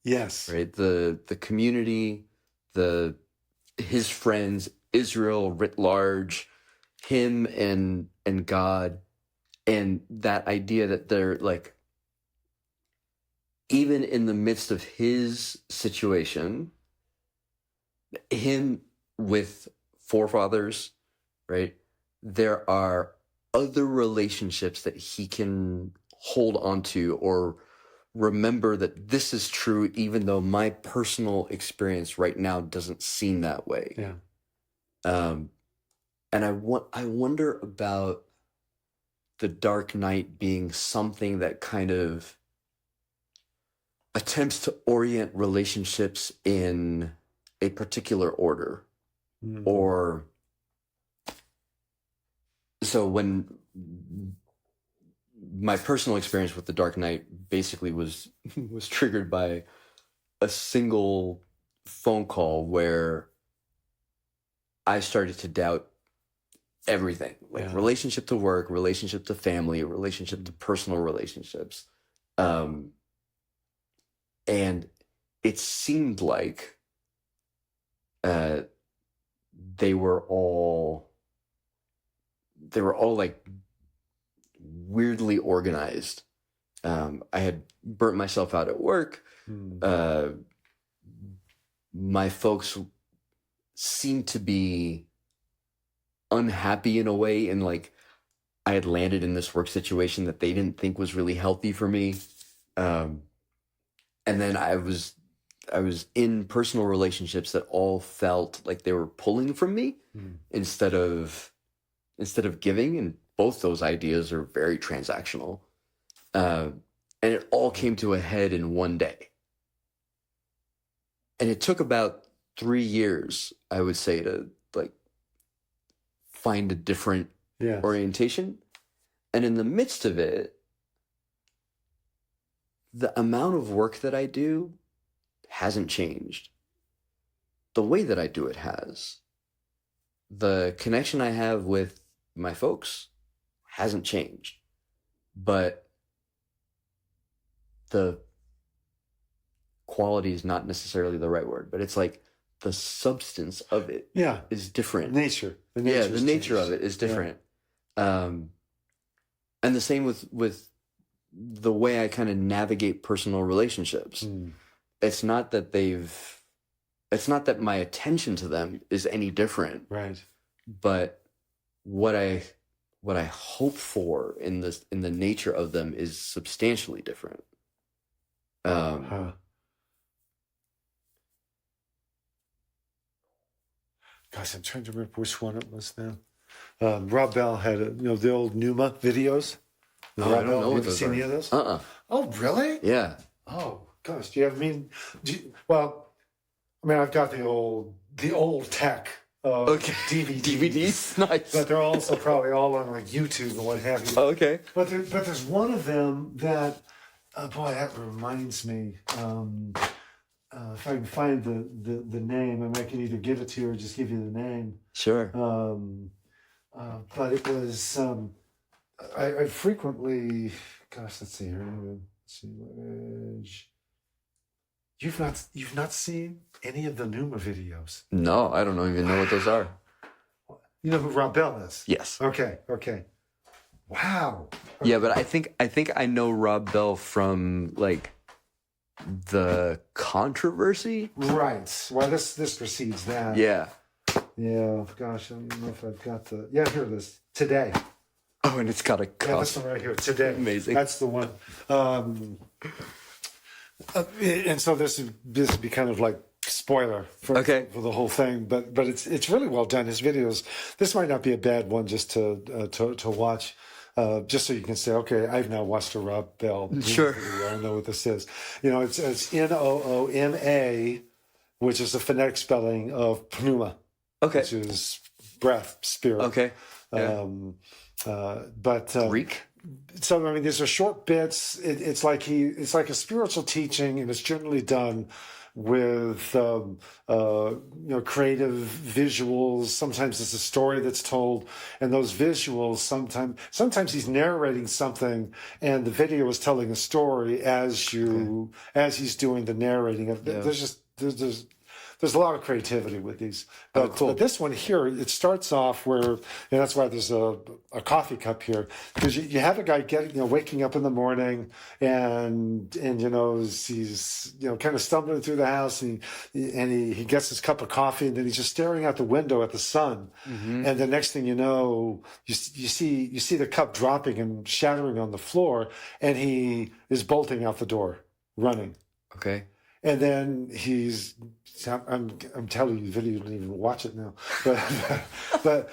Yes. Right. The community, his friends, Israel writ large, him and God, and that idea that they're like, even in the midst of his situation, him with forefathers, right? There are other relationships that he can hold on to or remember that this is true, even though my personal experience right now doesn't seem that way. Yeah. And I wonder about the dark night being something that kind of attempts to orient relationships in a particular order. Or so when my personal experience with the Dark Knight basically was triggered by a single phone call where I started to doubt everything, like relationship to work, relationship to family, relationship to personal relationships. And it seemed like they were all like weirdly organized. I had burnt myself out at work. My folks seemed to be unhappy in a way, and like I had landed in this work situation that they didn't think was really healthy for me. And then I was in personal relationships that all felt like they were pulling from me instead of giving, and both those ideas are very transactional. And it all came to a head in one day. And it took about 3 years, I would say, to like find a different orientation. And in the midst of it, the amount of work that I do hasn't changed. The way that I do it has. The connection I have with my folks hasn't changed. But the quality is not necessarily the right word, but it's like the substance of it is different. The nature of it is different. And the same with the way I kind of navigate personal relationships. It's not that my attention to them is any different. Right. But what I hope for in the nature of them is substantially different. Gosh, I'm trying to remember which one it was now. Rob Bell had the old Numa videos. I don't know. Have you seen any of those? Oh, really? Yeah. Oh, gosh. Do you have? I've got the old tech DVDs. Nice. But they're also probably all on like YouTube and what have you. Okay. But there's one of them that, boy, that reminds me. If I can find the name, I can either give it to you or just give you the name. Sure. But it was I frequently. Gosh, let's see here. Let's see. You've not seen any of the Numa videos? No, I don't even know what those are. You know who Rob Bell is? Yes. Okay. Wow. Yeah, but I think I know Rob Bell from like the controversy. Right. Well, this precedes that. Yeah. Yeah. Gosh, I don't know if I've got the. Yeah, here it is. Today. Oh, and it's got a cup. Yeah, this one right here. Today. Amazing. That's the one. And so this would be kind of like spoiler for the whole thing, but it's really well done. His videos. This might not be a bad one just to watch. just so you can say, okay, I've now watched a Rob Bell Sure. video. I know what this is. It's Nooma, which is the phonetic spelling of pneuma, which is breath, spirit. Okay. Yeah. Greek. So I mean, these are short bits. It's like a spiritual teaching, and it's generally done with creative visuals. Sometimes it's a story that's told, and those visuals sometimes he's narrating something, and the video is telling a story as he's doing the narrating. There's a lot of creativity with these. But this one here, it starts off where, and that's why there's a coffee cup here, because you have a guy waking up in the morning and he's kind of stumbling through the house, and he gets his cup of coffee, and then he's just staring out the window at the sun. Mm-hmm. And the next thing you know, you see the cup dropping and shattering on the floor, and he is bolting out the door, running. Okay. And then I'm telling you, the video, you don't even watch it now. But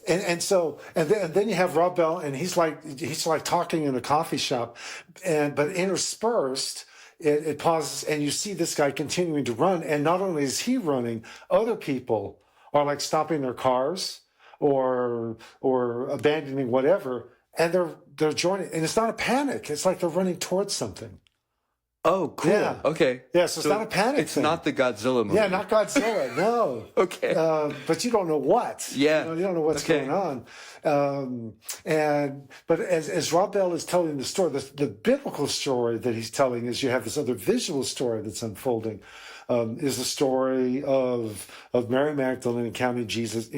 then you have Rob Bell, and he's like talking in a coffee shop, but interspersed, it pauses, and you see this guy continuing to run. And not only is he running, other people are like stopping their cars or abandoning whatever, and they're joining. And it's not a panic. It's like they're running towards something. Oh, cool. Yeah. Okay. Yeah, so it's not a panic It's thing. not the Godzilla movie. Yeah, not Godzilla, no. Okay. But you don't know what. Yeah. You don't know what's going on. But as Rob Bell is telling the story, the biblical story that he's telling is you have this other visual story that's unfolding, is the story of Mary Magdalene encountering Jesus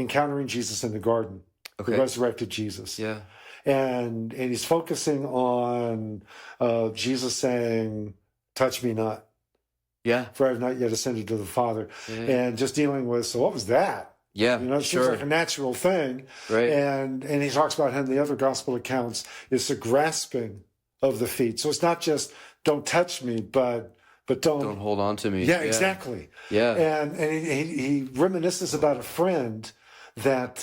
in the garden, the resurrected Jesus. Yeah. And he's focusing on Jesus saying, "Touch me not, for I have not yet ascended to the Father," and just dealing with. So what was that? Yeah, it seems like a natural thing, right? And he talks about how in the other gospel accounts it's the grasping of the feet. So it's not just don't touch me, but don't hold on to me. Yeah, exactly. Yeah, and he reminisces about a friend that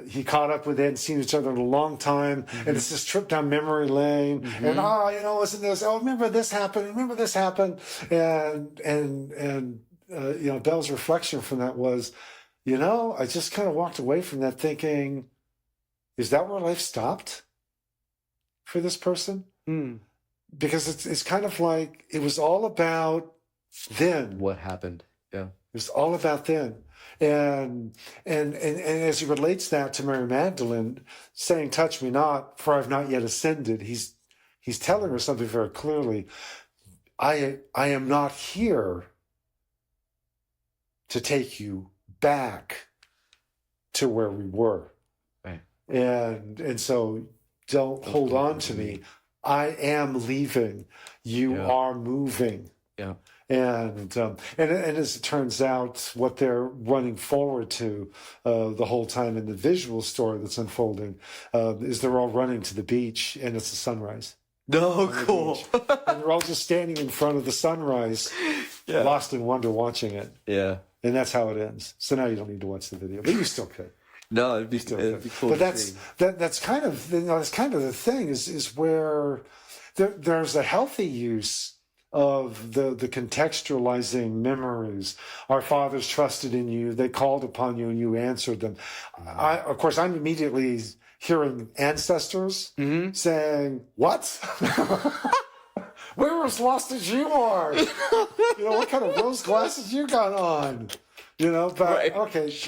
he caught up with. They hadn't seen each other in a long time, and it's this trip down memory lane. And wasn't this? Oh, remember this happened? And Bell's reflection from that was, I just kind of walked away from that thinking, is that where life stopped for this person? Because it's kind of like it was all about then. What happened? Yeah, it was all about then. And as he relates that to Mary Magdalene saying, "Touch me not, for I've not yet ascended," he's telling her something very clearly. I am not here to take you back to where we were. Right. And so don't hold on to me. I am leaving. You are moving. Yeah. And as it turns out, what they're running forward to the whole time in the visual story that's unfolding is they're all running to the beach, and it's the sunrise. No, cool. And they're all just standing in front of the sunrise, lost in wonder watching it. Yeah. And that's how it ends. So now you don't need to watch the video, but you still could. No, it'd be cool. But that's kind of the thing is where there's a healthy use of the contextualizing memories. Our fathers trusted in you; they called upon you, and you answered them. I'm immediately hearing ancestors saying, "What? We're as lost as you are. What kind of rose glasses you got on? But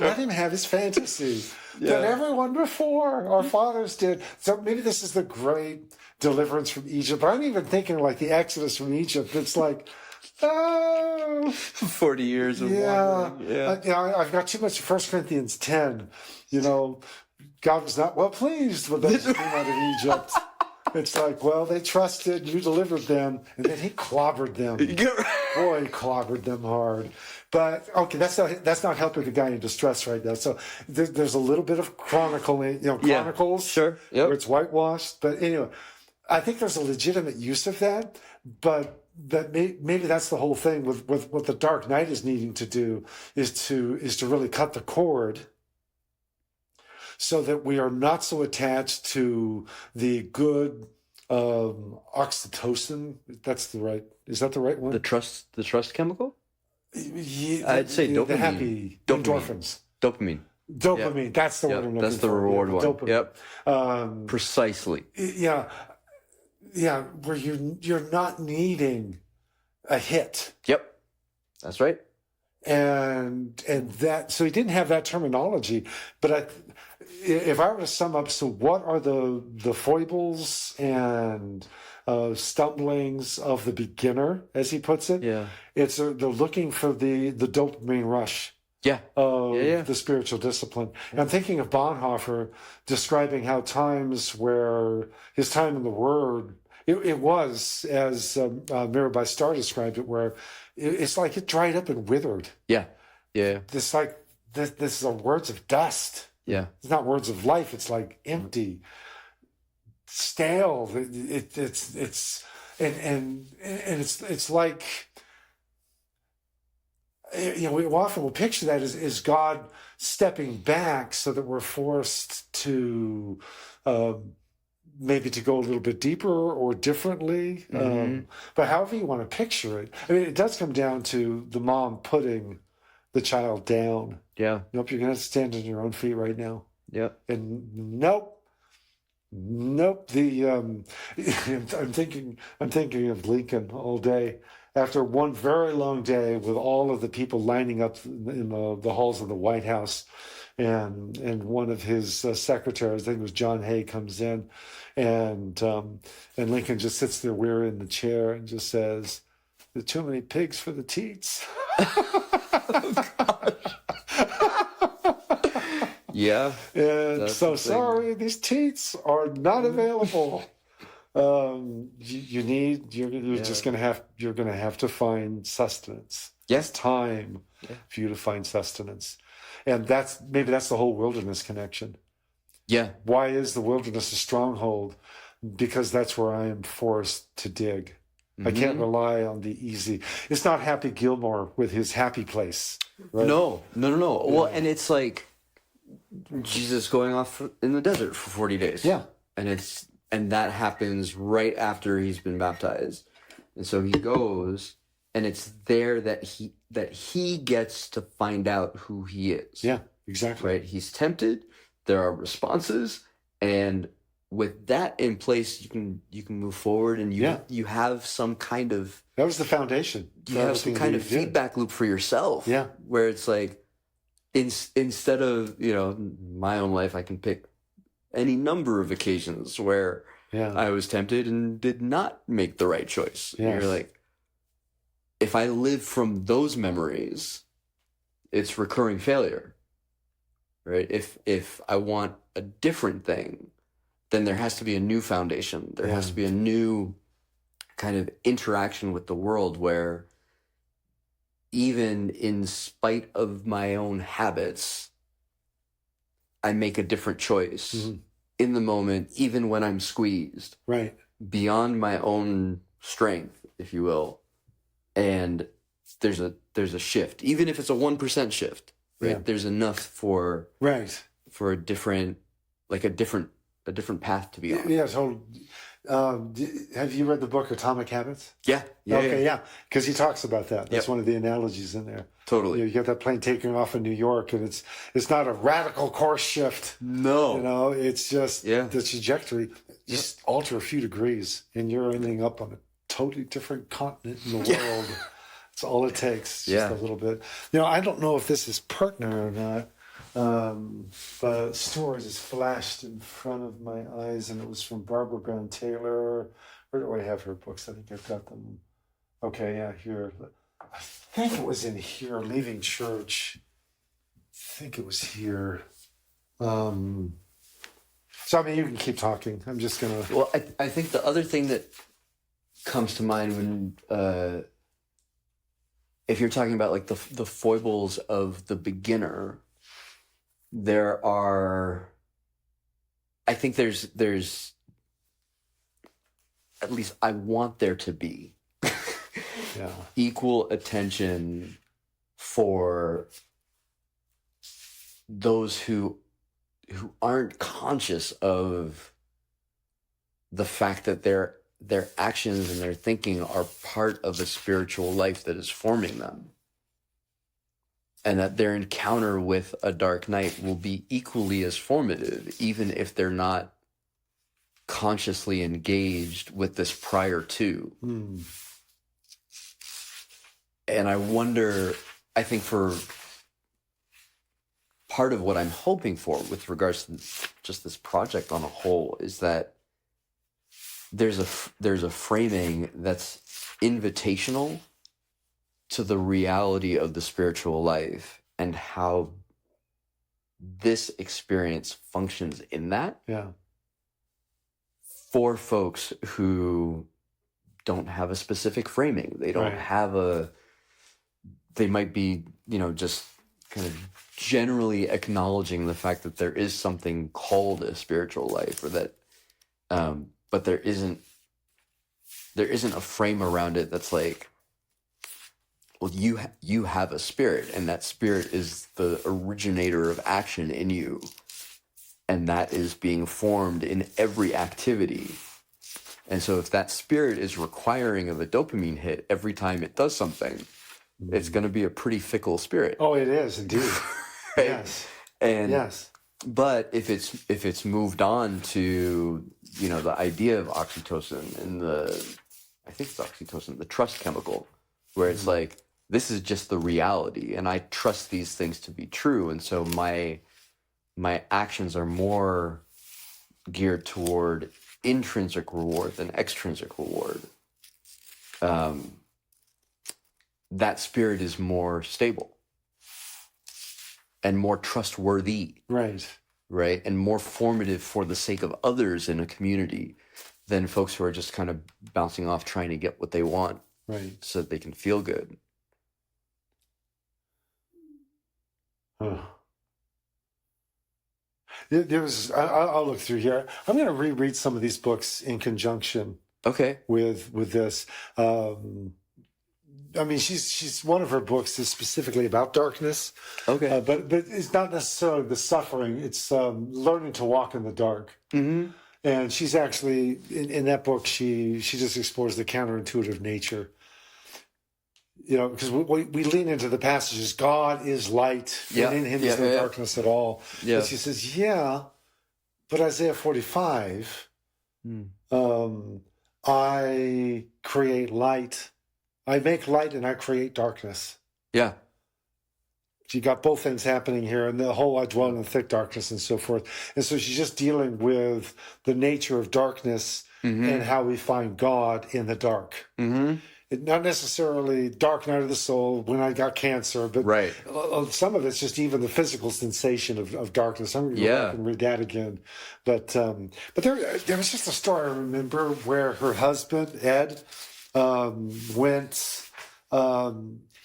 let him have his fantasy that everyone before our fathers did." So maybe this is the great deliverance from Egypt. But I'm even thinking like the Exodus from Egypt. It's like, 40 years of wandering. Yeah. I've got too much of 1 Corinthians 10. God was not well pleased with those who came out of Egypt. It's like, well, they trusted, you delivered them, and then he clobbered them. Boy, he clobbered them hard. But that's not helping the guy in distress right now. So there's a little bit of chronicles, where it's whitewashed. But anyway, I think there's a legitimate use of that. But maybe that's the whole thing with what the Dark Knight is needing to do is to really cut the cord so that we are not so attached to the good oxytocin. Is that the right one? The trust chemical? Yeah, I'd say dopamine. The happy endorphins. Dopamine. Dopamine. Yep. That's the word I'm looking for. That's the reward one. Dopamine. Yep. Precisely. Yeah. Where you're not needing a hit. Yep. That's right. And that, so he didn't have that terminology, but if I were to sum up, so what are the foibles and stumblings of the beginner, as he puts it? Yeah. It's they're looking for the dopamine rush. Yeah. Of the spiritual discipline. And I'm thinking of Bonhoeffer describing how times where his time in the Word, it was, as Mirabai Starr described it, where it's like it dried up and withered. Yeah. Yeah. This is words of dust. Yeah. It's not words of life. It's like empty, stale. It's like, we often will picture that as God stepping back so that we're forced to maybe to go a little bit deeper or differently. But however you want to picture it, I mean, it does come down to the mom putting the child down. Yeah. Nope, you're going to stand on your own feet right now. Yep. And nope. I'm thinking of Lincoln all day. After one very long day with all of the people lining up in the halls of the White House, and one of his secretaries, I think it was John Hay, comes in, and Lincoln just sits there weary in the chair and just says, "There are too many pigs for the teats." Oh, gosh. Yeah. And so sorry, these teats are not available. You're just gonna have to find sustenance. Yes, time for you to find sustenance, and that's the whole wilderness connection. Yeah. Why is the wilderness a stronghold? Because that's where I am forced to dig. I can't rely on the easy. It's not Happy Gilmore with his happy place. Right? No. Yeah. Well, and it's like Jesus going off in the desert for 40 days. Yeah. And that happens right after he's been baptized. And so he goes, and it's there that he gets to find out who he is. Yeah, exactly. Right? He's tempted. There are responses, and with that in place, you can move forward, and you have some kind of, that was the foundation. You have some kind of feedback loop for yourself. Yeah, where it's like, instead of my own life, I can pick any number of occasions where I was tempted and did not make the right choice. Yes. You're like, if I live from those memories, it's recurring failure, right? If I want a different thing, then there has to be a new foundation. There has to be a new kind of interaction with the world where, even in spite of my own habits, I make a different choice in the moment, even when I'm squeezed. Right. Beyond my own strength, if you will. And there's a shift. Even if it's a 1% shift, right? Yeah. There's enough for a different path to be on. Yeah, so have you read the book Atomic Habits? Yeah. Yeah. Because he talks about that. That's one of the analogies in there. Totally. You get that plane taking off in New York, and it's not a radical course shift. No. It's just the trajectory. Just alter a few degrees, and you're ending up on a totally different continent in the world. That's all it takes. Just a little bit. I don't know if this is pertinent or not. But a story just flashed in front of my eyes, and it was from Barbara Brown Taylor. Where do I have her books? I think I've got them. Okay, yeah, here. I think it was in here, Leaving Church. I think it was here. So, I mean, you can keep talking. I'm just going to... Well, I think the other thing that comes to mind when... if you're talking about, like, the foibles of the beginner... There are, I think there's, at least I want there to be equal attention for those who aren't conscious of the fact that their actions and their thinking are part of a spiritual life that is forming them, and that their encounter with a dark night will be equally as formative, even if they're not consciously engaged with this prior to. And I wonder, I think for part of what I'm hoping for with regards to just this project on a whole is that there's a framing that's invitational to the reality of the spiritual life and how this experience functions in that. Yeah. For folks who don't have a specific framing, they don't have they might be, just kind of generally acknowledging the fact that there is something called a spiritual life, or that, but there isn't a frame around it that's like, well, you have a spirit, and that spirit is the originator of action in you, and that is being formed in every activity. And so if that spirit is requiring of a dopamine hit every time it does something, it's going to be a pretty fickle spirit. Oh, it is indeed. Right? Yes. And yes. But if it's moved on to, the idea of oxytocin and I think it's oxytocin, the trust chemical, where it's like, this is just the reality, and I trust these things to be true, and so my actions are more geared toward intrinsic reward than extrinsic reward. That spirit is more stable and more trustworthy. Right. Right. And more formative for the sake of others in a community than folks who are just kind of bouncing off trying to get what they want. Right. So that they can feel good. I'll look through here. I'm going to reread some of these books in conjunction. Okay. With this. She's one of her books is specifically about darkness. Okay. But it's not necessarily the suffering. It's learning to walk in the dark. Mm-hmm. And she's actually in that book. She just explores the counterintuitive nature. Because we lean into the passages. God is light, and in Him is no darkness at all. Yeah. But she says, but Isaiah 45. I create light. I make light and I create darkness. Yeah. You got both things happening here, and the whole I dwell in the thick darkness and so forth. And so she's just dealing with the nature of darkness and how we find God in the dark. Mm-hmm. Not necessarily dark night of the soul when I got cancer, but some of it's just even the physical sensation of darkness. I'm going to go back and read that again. But there was just a story I remember where her husband, Ed, went.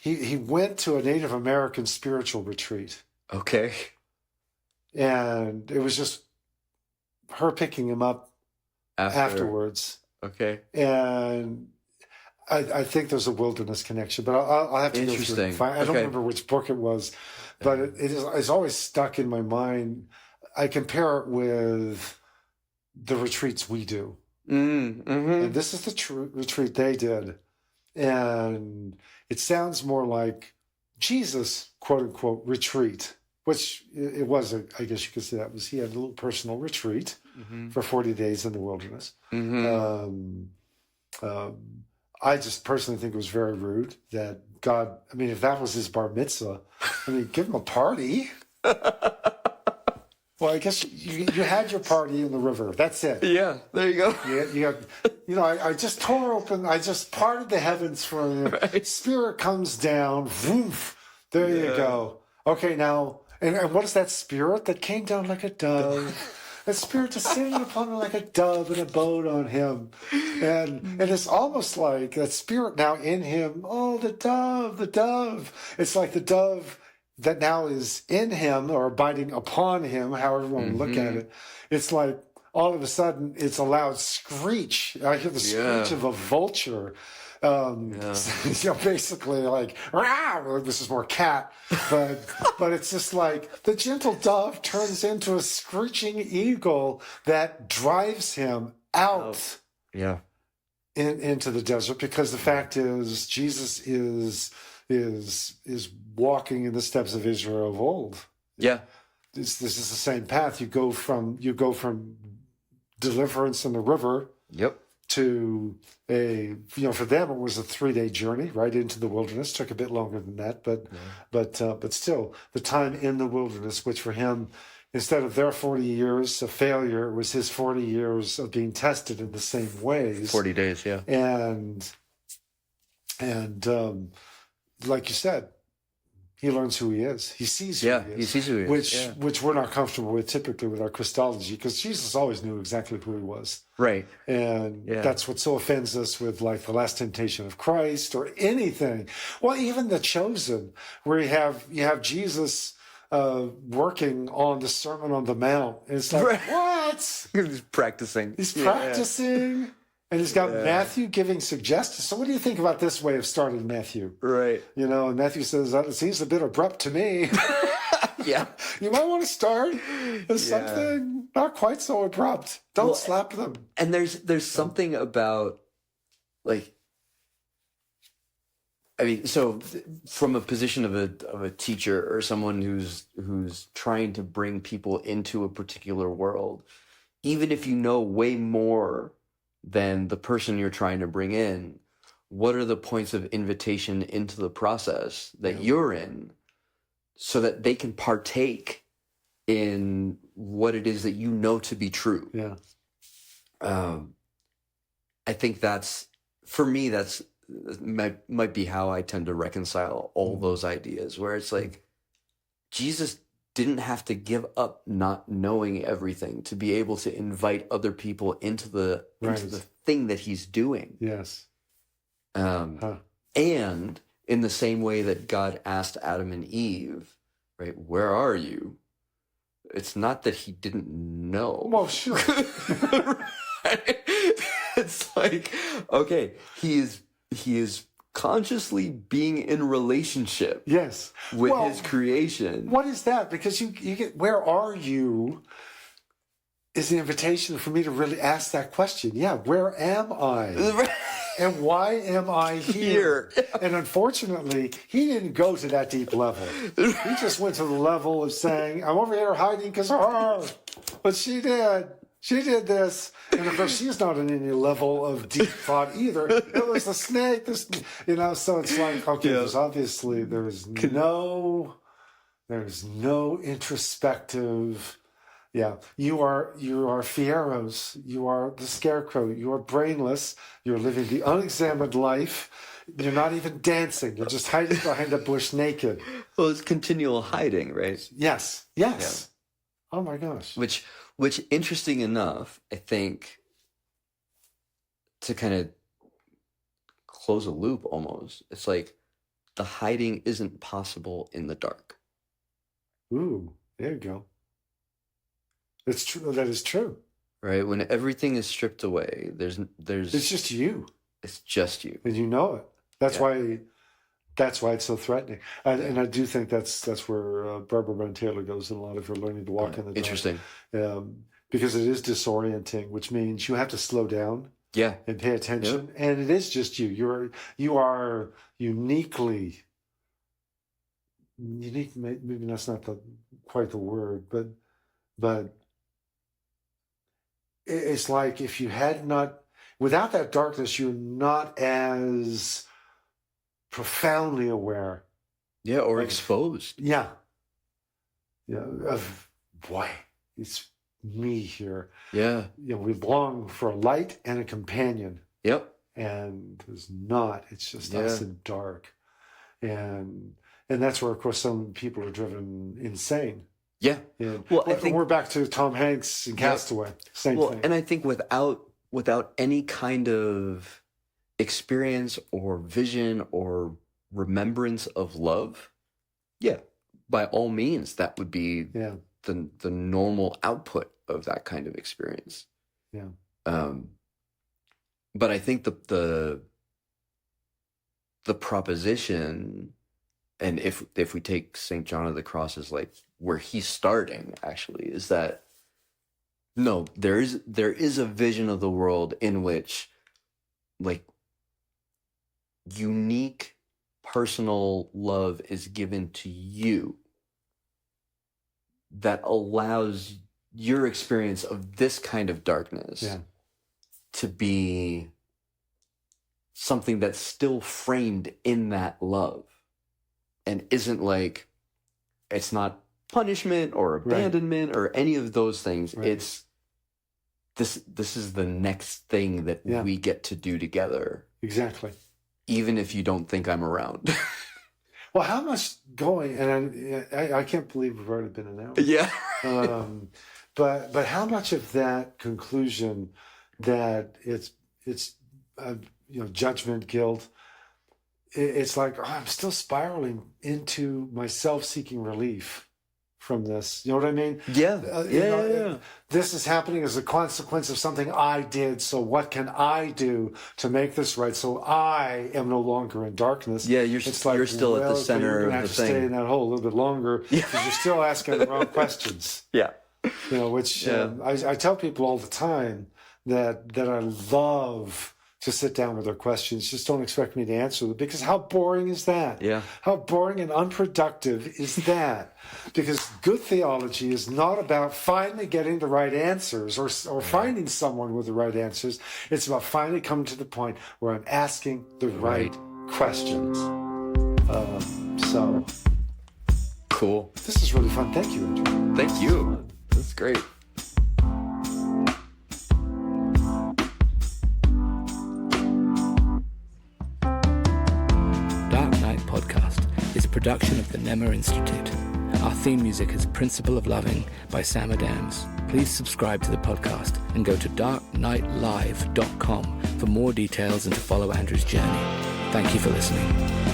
He went to a Native American spiritual retreat. Okay. And it was just her picking him up afterwards. Okay. And I think there's a wilderness connection, but I'll have to go through and find. I don't remember which book it was, but it's always stuck in my mind. I compare it with the retreats we do. And this is the retreat they did. And it sounds more like Jesus, quote unquote, retreat, which it was, I guess you could say that was, he had a little personal retreat for 40 days in the wilderness. I just personally think it was very rude that God, if that was his bar mitzvah, give him a party. Well, I guess you had your party in the river. That's it. Yeah, there you go. I just tore open, I just parted the heavens for you. Right. Spirit comes down. Woof, there you go. Okay, now, and what is that spirit that came down like a dove? That spirit descended upon him like a dove and abode on him. And it's almost like that spirit now in him. Oh, the dove. It's like the dove that now is in him or abiding upon him, however you want to look at it. It's like all of a sudden it's a loud screech. I hear the screech of a vulture Basically like, well, this is more cat, but it's just like the gentle dove turns into a screeching eagle that drives him out into the desert, because the fact is Jesus is walking in the steps of Israel of old. Yeah. This is the same path. You go from deliverance in the river to for them it was a 3-day journey right into the wilderness. Took a bit longer than that, but still the time in the wilderness, which for him, instead of their 40 years of failure, was his 40 years of being tested in the same ways. 40 days, yeah. And like you said, he learns who he is. He sees who he is. He sees who he is. Which we're not comfortable with typically with our Christology, because Jesus always knew exactly who he was. Right. And that's what so offends us with like the last temptation of Christ or anything. Well, even The Chosen, where you have Jesus working on the Sermon on the Mount. And it's like, what? He's practicing. He's practicing. And he's got Matthew giving suggestions. So what do you think about this way of starting Matthew? Right. And Matthew says, that seems a bit abrupt to me. Yeah. You might want to start with something not quite so abrupt. Don't slap them. And there's something about, like, I mean, so from a position of a teacher or someone who's trying to bring people into a particular world, even if you know way more than the person you're trying to bring in, what are the points of invitation into the process that you're in so that they can partake in what it is that you know to be true? Yeah. I think that's, for me, that's might be how I tend to reconcile all those ideas, where it's like Jesus didn't have to give up not knowing everything to be able to invite other people into the thing that he's doing. Yes. And in the same way that God asked Adam and Eve, right, where are you? It's not that he didn't know. Well, sure. Right? It's like, okay, he is consciously being in relationship with his creation. What is that? Because you get, where are you, is the invitation for me to really ask that question. Yeah, where am I? And why am I here? And unfortunately, he didn't go to that deep level. He just went to the level of saying, I'm over here hiding because of her. But she did. She did this. And of course, she's not in any level of deep thought either. It was the snake. So it's like, okay, there's obviously, there's no introspective. Yeah, you are Fieros. You are the scarecrow. You are brainless. You're living the unexamined life. You're not even dancing. You're just hiding behind a bush naked. Well, it's continual hiding, right? Yes. Yeah. Oh my gosh. Which, interesting enough, I think, to kind of close a loop almost, it's like the hiding isn't possible in the dark. Ooh, there you go. It's true. That is true. Right? When everything is stripped away, there's it's just you. It's just you. And you know it. That's why it's so threatening. And I do think that's where Barbara Brown Taylor goes in a lot of her learning to walk in the dark. Interesting. Because it is disorienting, which means you have to slow down. Yeah. And pay attention. Yep. And it is just you. You are uniquely unique. Maybe that's not quite the word, but it's like if you had not, without that darkness, you're not as profoundly aware. Yeah, or exposed. Yeah. Yeah. Of, boy, it's me here. Yeah. We long for a light and a companion. Yep. And there's not. It's just us in dark. And that's where, of course, some people are driven insane. Yeah. Well, I think we're back to Tom Hanks in Castaway. Same thing. And I think without any kind of experience or vision or remembrance of love, by all means, that would be the normal output of that kind of experience. Yeah. But I think the the proposition, and if we take St. John of the Cross as like where he's starting, actually, is that no, there is a vision of the world in which like unique personal love is given to you that allows your experience of this kind of darkness to be something that's still framed in that love and isn't like, it's not punishment or abandonment or any of those things. It's this is the next thing that we get to do together. Exactly. Even if you don't think I'm around. Well, how much going, and I can't believe we've already been an hour. Yeah. But how much of that conclusion that it's judgment, guilt, it's like, oh, I'm still spiraling into my self-seeking relief from this. You know what I mean? Yeah. This is happening as a consequence of something I did. So what can I do to make this right? So I am no longer in darkness. Yeah, you're still at the center of the thing. You're going to have to stay in that hole a little bit longer because you're still asking the wrong questions. Yeah. Which I tell people all the time that I love to sit down with their questions. Just don't expect me to answer them, because how boring is that? Yeah. How boring and unproductive is that? Because good theology is not about finally getting the right answers or finding someone with the right answers. It's about finally coming to the point where I'm asking the right questions. So cool. This is really fun. Thank you, Andrew. Thank you. That's great. Is a production of the Nemr Institute. Our theme music is Principle of Loving by Sam Adams. Please subscribe to the podcast and go to darknightlive.com for more details and to follow Andrew's journey. Thank you for listening.